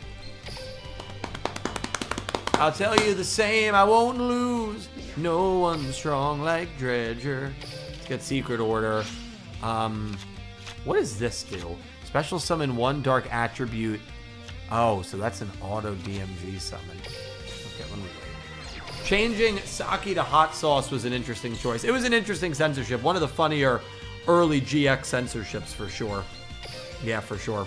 A: I'll tell you the same, I won't lose. No one's strong like Dredger. Let's get Secret Order. What does this do? Special summon 1 dark attribute. Oh, so that's an auto DMG summon. Okay, let me wait. Changing Saki to hot sauce was an interesting choice. It was an interesting censorship. One of the funnier early GX censorships for sure. Yeah, for sure.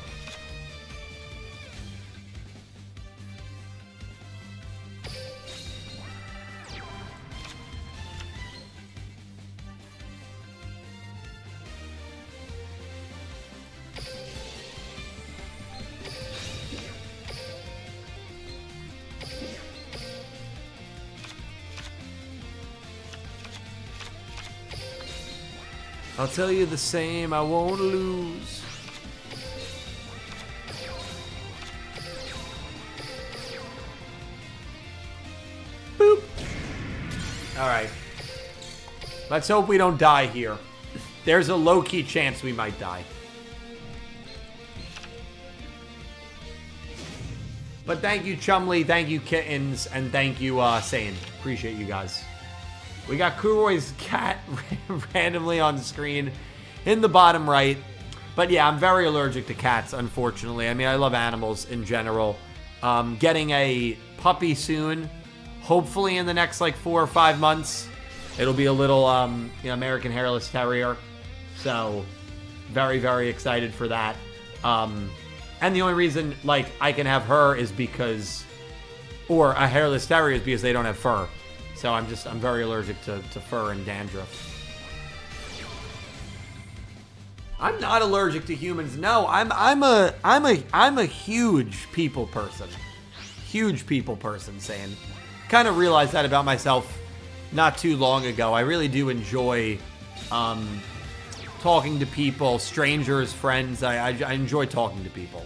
A: I'll tell you the same, I won't lose. Boop. Alright. Let's hope we don't die here. There's a low-key chance we might die. But thank you, Chumley, thank you, Kittens, and thank you, Sane. Appreciate you guys. We got Kuroi's cat randomly on the screen in the bottom right. But yeah, I'm very allergic to cats, unfortunately. I mean, I love animals in general. Getting a puppy soon, hopefully in the next like 4 or 5 months. It'll be a little American Hairless Terrier. So very, very excited for that. And the only reason like I can have her is because, or a Hairless Terrier is because they don't have fur. So I'm very allergic to fur and dandruff. I'm not allergic to humans. No, I'm a huge people person. Huge people person, saying. Kind of realized that about myself not too long ago. I really do enjoy talking to people, strangers, friends. I enjoy talking to people.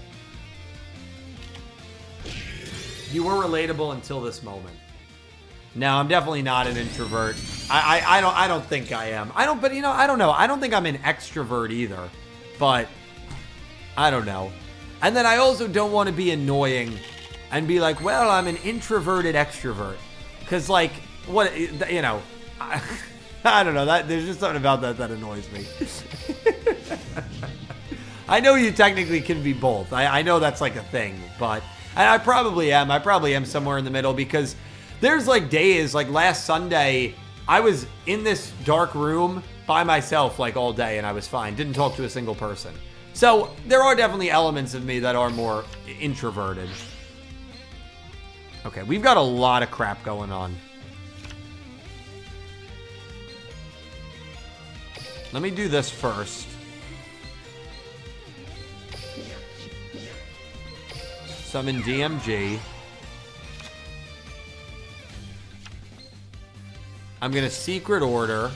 A: You were relatable until this moment. No, I'm definitely not an introvert. I don't think I am. I don't know. I don't think I'm an extrovert either. But I don't know. And then I also don't want to be annoying and be like, well, I'm an introverted extrovert. Because like, what, I don't know. There's just something about that annoys me. I know you technically can be both. I know that's like a thing, but I probably am. I probably am somewhere in the middle because there's like days, like last Sunday, I was in this dark room by myself like all day and I was fine. Didn't talk to a single person. So there are definitely elements of me that are more introverted. Okay, we've got a lot of crap going on. Let me do this first. Summon DMG. I'm going to Secret Order.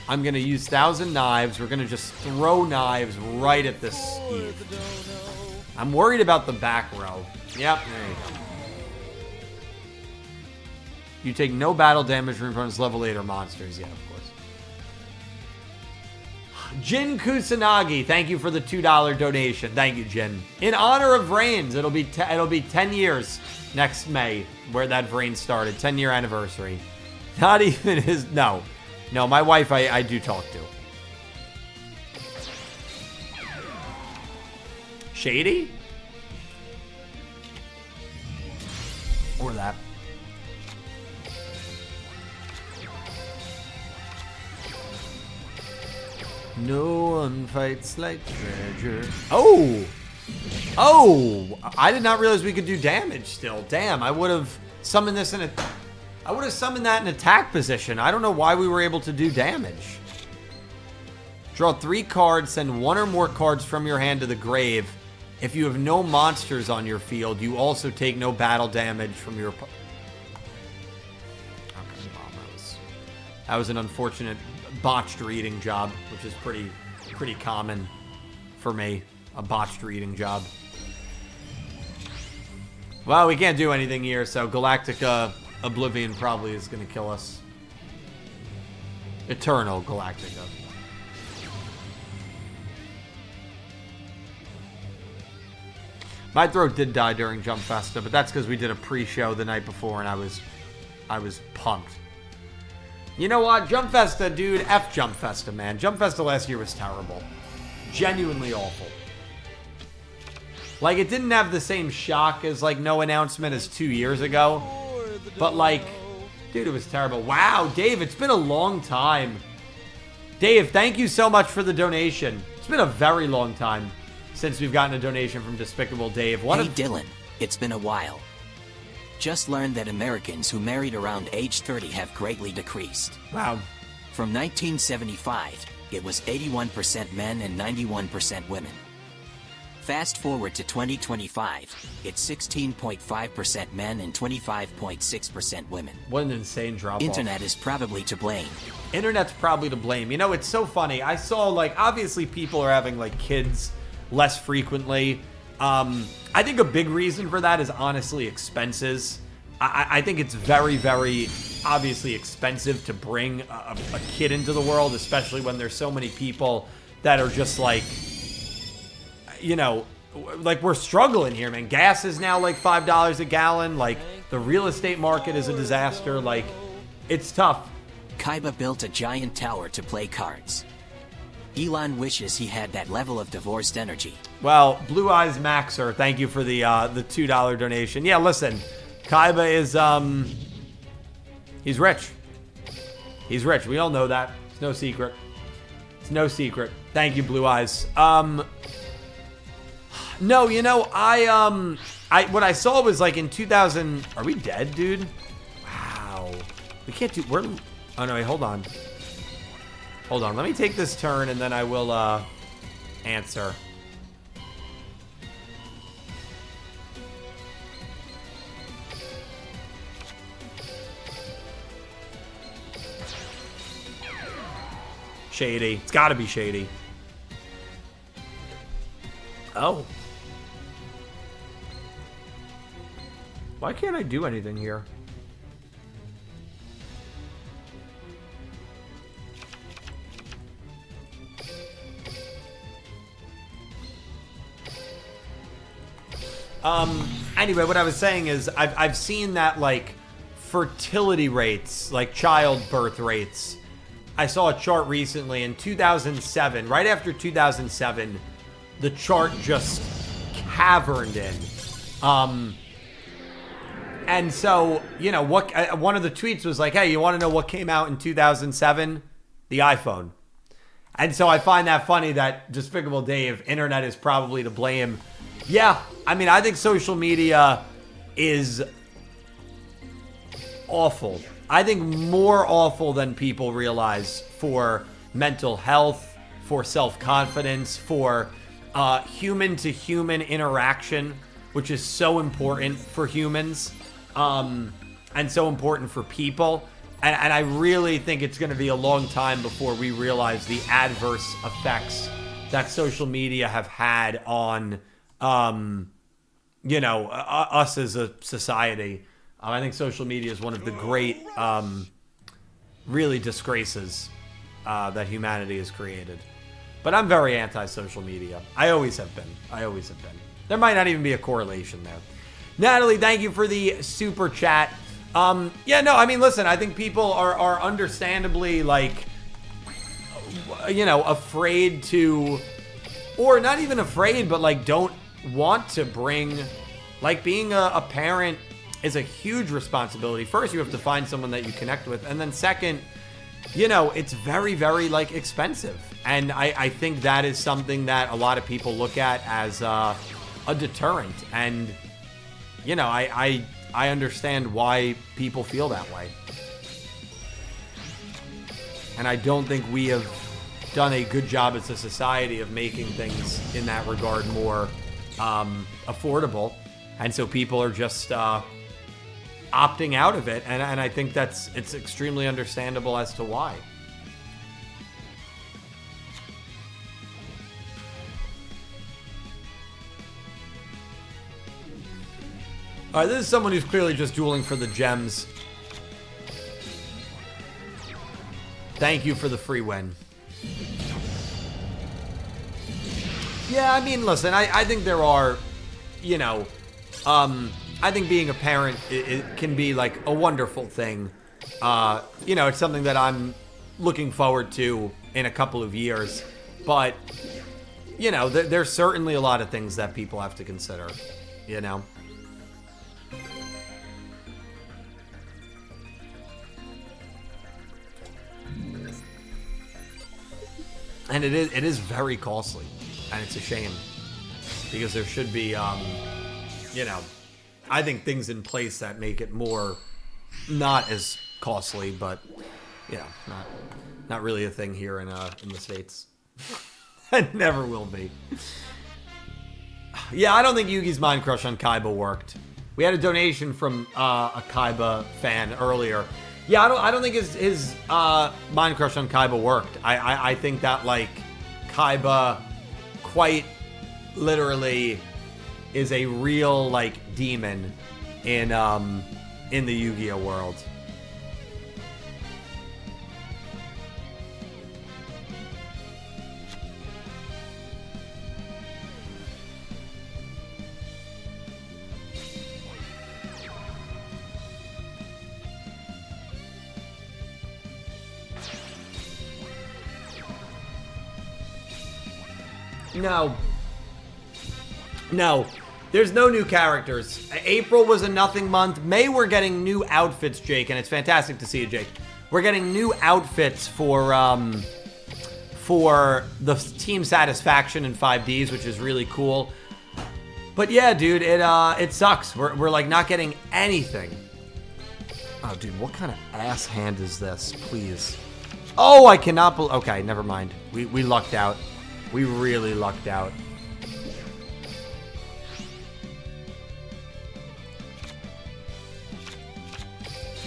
A: I'm going to use Thousand Knives. We're going to just throw knives right at this Eve. I'm worried about the back row. Yep, there you go. You take no battle damage from opponents level 8 or monsters. Yeah, of course. Jin Kusanagi, thank you for the $2 donation. Thank you, Jin. In honor of Vrains, it'll be 10 years next May where that Vrains started. 10-year anniversary. Not even his... No, my wife I do talk to. Shady? Or that. No one fights like treasure. Oh! I did not realize we could do damage still. Damn, I would have summoned this I would have summoned that in attack position. I don't know why we were able to do damage. Draw 3 cards, send 1 or more cards from your hand to the grave. If you have no monsters on your field, you also take no battle damage from your... Okay, well, that was an unfortunate botched reading job, which is pretty common for me. A botched reading job. Well, we can't do anything here, so Galactica Oblivion probably is going to kill us. Eternal Galactica. My throat did die during Jump Festa, but that's because we did a pre-show the night before and I was pumped. You know what? Jump Festa, dude. F Jump Festa, man. Jump Festa last year was terrible. Genuinely awful. Like, it didn't have the same shock as, like, no announcement as 2 years ago. But, like, dude, it was terrible. Wow, Dave, it's been a long time. Dave, thank you so much for the donation. It's been a very long time since we've gotten a donation from Despicable Dave.
B: Hey, Dylan, it's been a while. Just learned that Americans who married around age 30 have greatly decreased.
A: Wow.
B: From 1975, it was 81% men and 91% women. Fast forward to 2025, it's 16.5% men and 25.6% women.
A: What an insane drop-off.
B: Internet is probably to blame.
A: Internet's probably to blame. You know, it's so funny. I saw, like, obviously people are having, like, kids less frequently. I think a big reason for that is honestly expenses. I think it's very, very obviously expensive to bring a kid into the world, especially when there's so many people that are just like, you know, like we're struggling here, man. Gas is now like $5 a gallon. Like the real estate market is a disaster. Like it's tough.
B: Kaiba built a giant tower to play cards. Elon wishes he had that level of divorced energy.
A: Well, Blue Eyes Maxer, thank you for the $2 donation. Yeah, listen, Kaiba is he's rich. He's rich. We all know that. It's no secret. It's no secret. Thank you, Blue Eyes. No, you know, what I saw was like in 2000. Are we dead, dude? Wow. We can't do. Oh no, wait, hold on. Hold on, let me take this turn and then I will answer. Shady. It's gotta be shady. Oh. Why can't I do anything here? Anyway, what I was saying is I've seen that, like, fertility rates, like childbirth rates. I saw a chart recently in 2007, right after 2007, the chart just caverned in. And so, you know, one of the tweets was like, hey, you want to know what came out in 2007? The iPhone. And so I find that funny that Despicable Dave, internet is probably to blame. Yeah, I mean, I think social media is awful. I think more awful than people realize for mental health, for self-confidence, for human-to-human interaction, which is so important for humans and so important for people. And I really think it's going to be a long time before we realize the adverse effects that social media have had on, you know, us as a society. I think social media is one of the great, really disgraces that humanity has created. But I'm very anti-social media. I always have been. There might not even be a correlation there. Natalie, thank you for the super chat. Yeah, no, I mean, listen, I think people are understandably, like, you know, afraid to, or not even afraid, but, like, don't want to bring, like, being a parent is a huge responsibility. First, you have to find someone that you connect with. And then second, you know, it's very, very, like, expensive. And I think that is something that a lot of people look at as a deterrent. And, you know, I understand why people feel that way. And I don't think we have done a good job as a society of making things in that regard more affordable. And so people are just opting out of it. And I think it's extremely understandable as to why. All right, this is someone who's clearly just dueling for the gems. Thank you for the free win. Yeah, I mean, listen, I think there are, you know, I think being a parent, it can be like a wonderful thing. You know, it's something that I'm looking forward to in a couple of years. But, you know, there's certainly a lot of things that people have to consider, you know. And it is very costly, and it's a shame, because there should be, you know, I think things in place that make it more not as costly, but yeah, not really a thing here in the States. It never will be. Yeah, I don't think Yugi's mind crush on Kaiba worked. We had a donation from a Kaiba fan earlier. Yeah, I don't think his mind crush on Kaiba worked. I think that, like, Kaiba quite literally is a real, like, demon in the Yu-Gi-Oh world. No. There's no new characters. April was a nothing month. May, we're getting new outfits, Jake, and it's fantastic to see you, Jake. We're getting new outfits for the Team Satisfaction in 5Ds, which is really cool. But yeah, dude, it sucks. We're like not getting anything. Oh, dude, what kind of ass hand is this? Please. Oh, I cannot believe. Okay, never mind. We lucked out. We really lucked out.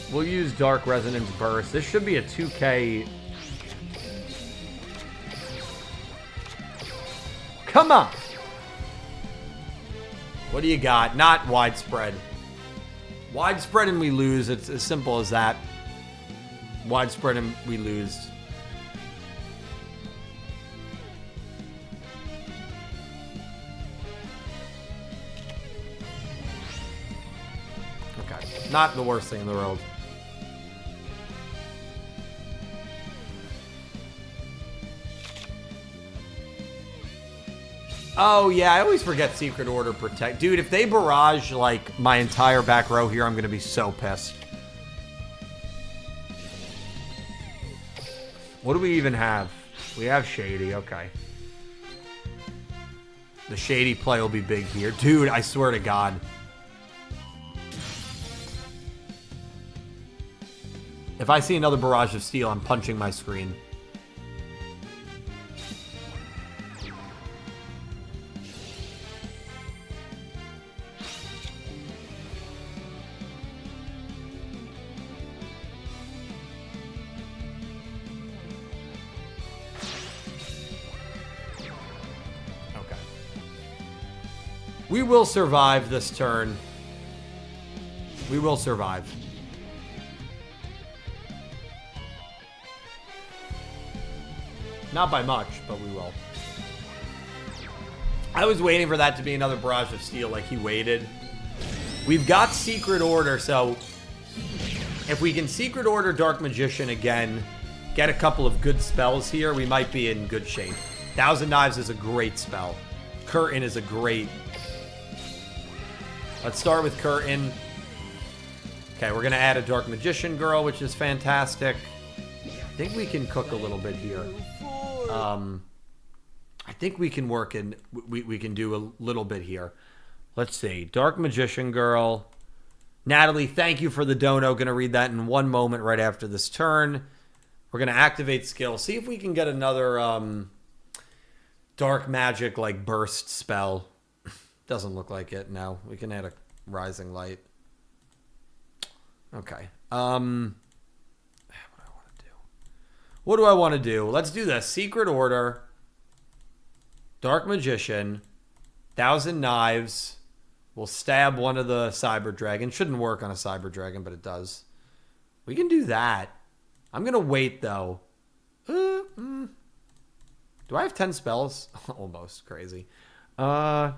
A: We'll use Dark Resonance Burst. This should be a 2K. Come on! What do you got? Not widespread. Widespread and we lose. It's as simple as that. Widespread and we lose. Okay. Not the worst thing in the world. Oh, yeah, I always forget Secret Order Protect. Dude, if they barrage, like, my entire back row here, I'm going to be so pissed. What do we even have? We have Shady, okay. The Shady play will be big here. Dude, I swear to God. If I see another Barrage of Steel, I'm punching my screen. We will survive this turn. We will survive. Not by much, but we will. I was waiting for that to be another Barrage of Steel like he waited. We've got Secret Order, so if we can Secret Order Dark Magician again, get a couple of good spells here, we might be in good shape. Thousand Knives is a great spell. Curtain is a great... Let's start with Curtain. Okay, we're going to add a Dark Magician Girl, which is fantastic. I think we can cook a little bit here. I think we can work in... We can do a little bit here. Let's see. Dark Magician Girl. Natalie, thank you for the dono. Going to read that in one moment right after this turn. We're going to activate skill. See if we can get another dark magic like burst spell. Doesn't look like it. No. We can add a Rising Light. Okay. What do I want to do? Let's do this. Secret Order. Dark Magician. Thousand Knives. We'll stab one of the Cyber Dragon. Shouldn't work on a Cyber Dragon, but it does. We can do that. I'm going to wait, though. Do I have 10 spells? Almost. Crazy. I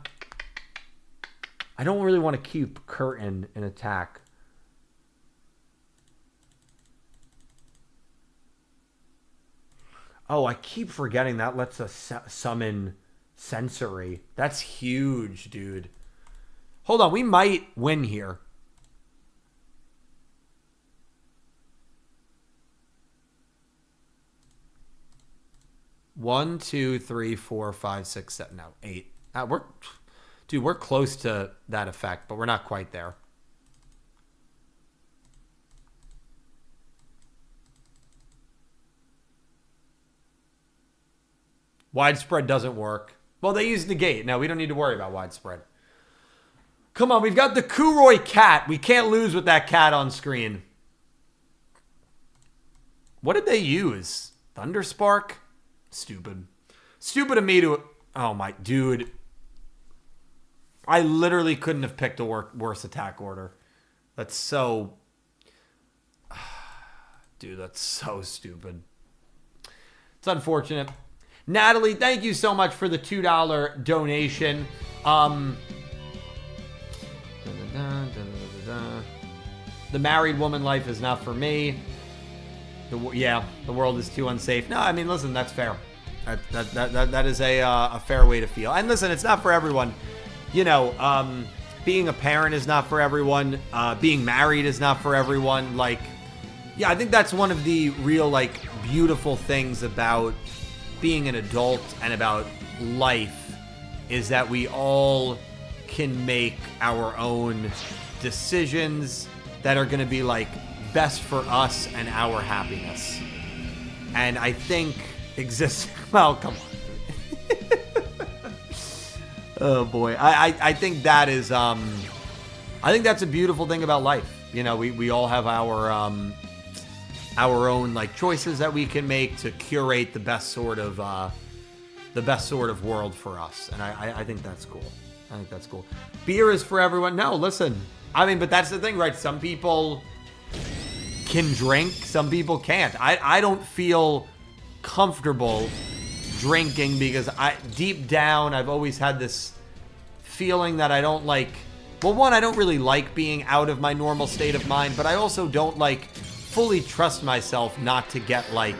A: don't really want to keep Curtain in attack. Oh, I keep forgetting that lets us summon Sensory. That's huge, dude. Hold on, we might win here. One, two, three, four, five, six, seven. No, 8. We're close to that effect, but we're not quite there. Widespread doesn't work. Well, they use negate. No, we don't need to worry about widespread. Come on, we've got the Kuroi cat. We can't lose with that cat on screen. What did they use? Thunderspark? Stupid. Stupid of me to... Oh, my... Dude. I literally couldn't have picked a worse attack order. That's so... Dude, that's so stupid. It's unfortunate. Natalie, thank you so much for the $2 donation. The married woman life is not for me. The world is too unsafe. No, I mean, listen, that's fair. That is a fair way to feel. And listen, it's not for everyone. You know, being a parent is not for everyone. Being married is not for everyone. Like, yeah, I think that's one of the real, like, beautiful things about being an adult and about life is that we all can make our own decisions that are going to be like best for us and our happiness. And I think well, come on. Oh boy. I think that is I think that's a beautiful thing about life. You know, we all have our own like choices that we can make to curate the best sort of world for us. And I think that's cool. I think that's cool. Beer is for everyone. No, listen. I mean, but that's the thing, right? Some people can drink. Some people can't. I don't feel comfortable drinking because deep down, I've always had this feeling that I don't like... Well, one, I don't really like being out of my normal state of mind, but I also don't like fully trust myself not to get like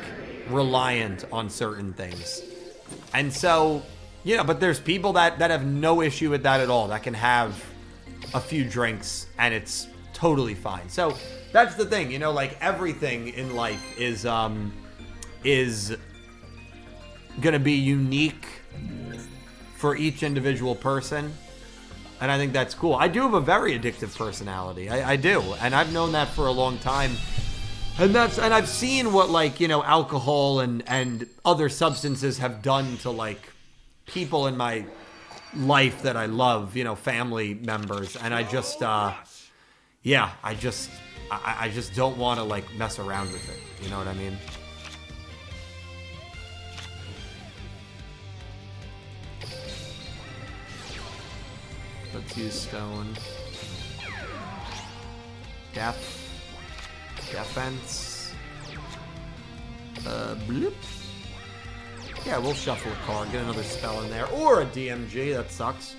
A: reliant on certain things. And so... Yeah, but there's people that have no issue with that at all. That can have a few drinks and it's totally fine. So that's the thing, you know, like everything in life is gonna be unique for each individual person. And I think that's cool. I do have a very addictive personality. I do. And I've known that for a long time. And I've seen what, like, you know, alcohol and other substances have done to like people in my life that I love, you know, family members, and I just I just don't want to like mess around with it, you know what I mean? Let's use stone. Defense. Bloop. Yeah, we'll shuffle a card, get another spell in there, or a DMG. That sucks.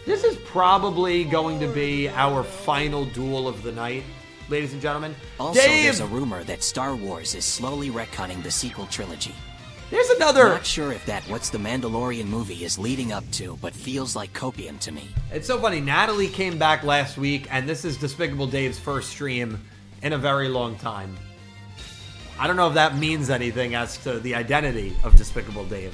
A: This is probably going to be our final duel of the night, ladies and gentlemen.
B: Also,
A: Dave!
B: there's a rumor that Star Wars is slowly retconning the sequel trilogy.
A: There's another...
B: Not sure if that What's the Mandalorian movie is leading up to, but feels like copium to me.
A: It's so funny. Natalie came back last week, and this is Despicable Dave's first stream in a very long time. I don't know if that means anything as to the identity of Despicable Dave.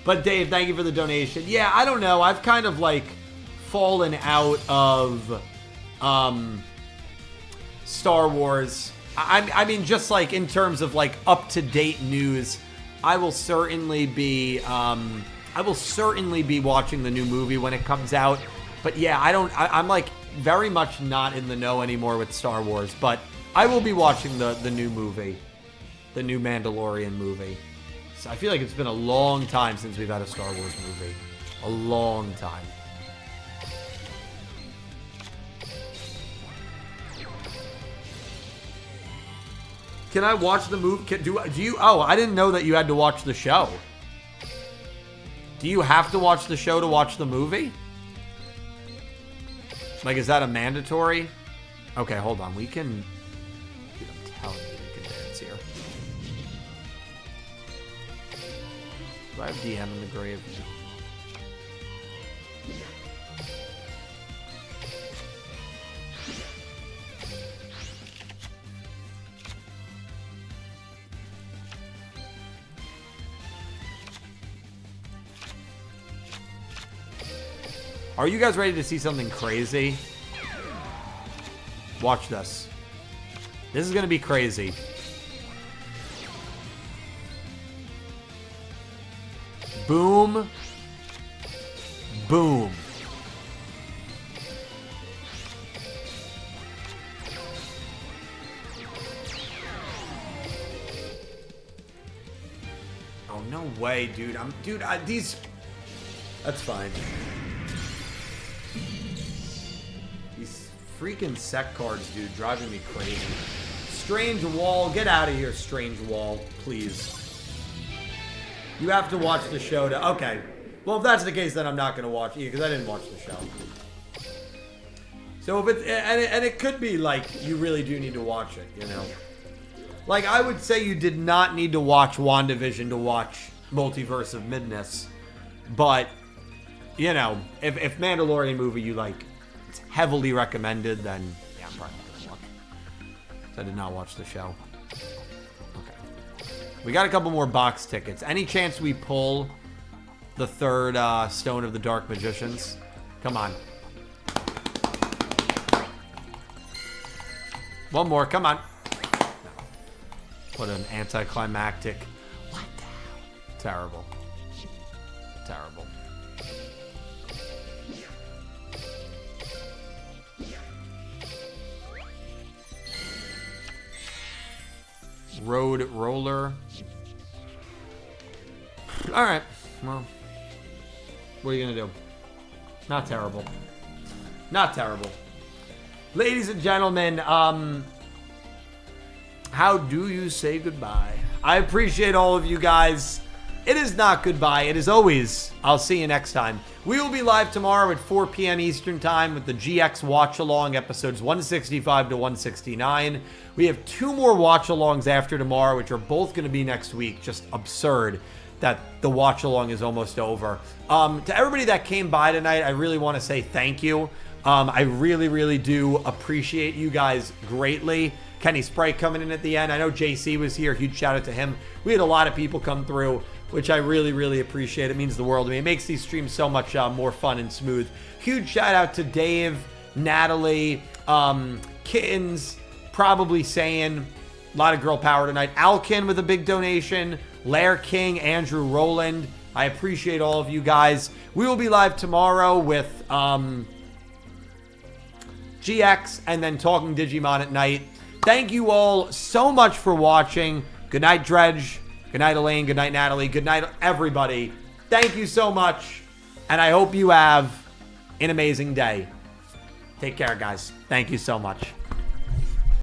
A: But Dave, thank you for the donation. Yeah, I don't know. I've kind of like fallen out of Star Wars. I mean, just like in terms of like up-to-date news, I will certainly be watching the new movie when it comes out. But yeah, I'm like very much not in the know anymore with Star Wars. But I will be watching the new movie, the new Mandalorian movie. So I feel like it's been a long time since we've had a Star Wars movie. A long time. Can I watch the movie? Do you? Oh, I didn't know that you had to watch the show. Do you have to watch the show to watch the movie? Like, is that a mandatory? Okay, hold on. We can... Dude, I'm telling you, we can dance here. Do I have DM in the grave? Are you guys ready to see something crazy? Watch this. This is going to be crazy. Boom. Boom. Oh, no way, dude. These... That's fine. These freaking sec cards, dude, driving me crazy. Strange Wall, get out of here, Strange Wall, please. You have to watch the show to... Okay. Well, if that's the case, then I'm not going to watch it, because I didn't watch the show. So if it's... And it could be, like, you really do need to watch it, you know? Like, I would say you did not need to watch WandaVision to watch Multiverse of Midness. But, you know, if Mandalorian movie you like... It's heavily recommended, then yeah, I'm probably not gonna watch. So I did not watch the show. Okay. We got a couple more box tickets. Any chance we pull the third Stone of the Dark Magicians? Come on. One more, come on. No. What an anticlimactic. What the hell? Terrible. Terrible. Road Roller. Alright. Well. What are you going to do? Not terrible. Not terrible. Ladies and gentlemen, how do you say goodbye? I appreciate all of you guys. It is not goodbye. It is always, I'll see you next time. We will be live tomorrow at 4 p.m. Eastern Time with the GX Watch-Along episodes 165 to 169. We have 2 more Watch-Alongs after tomorrow, which are both going to be next week. Just absurd that the Watch-Along is almost over. To everybody that came by tonight, I really want to say thank you. I really, really do appreciate you guys greatly. Kenny Sprite coming in at the end. I know JC was here. Huge shout out to him. We had a lot of people come through, which I really, really appreciate. It means the world to me. It makes these streams so much more fun and smooth. Huge shout out to Dave, Natalie, Kittens, probably saying a lot of girl power tonight. Alkin with a big donation. Lair King, Andrew Rowland. I appreciate all of you guys. We will be live tomorrow with GX and then talking Digimon at night. Thank you all so much for watching. Good night, Dredge. Good night, Elaine. Good night, Natalie. Good night, everybody. Thank you so much. And I hope you have an amazing day. Take care, guys. Thank you so much.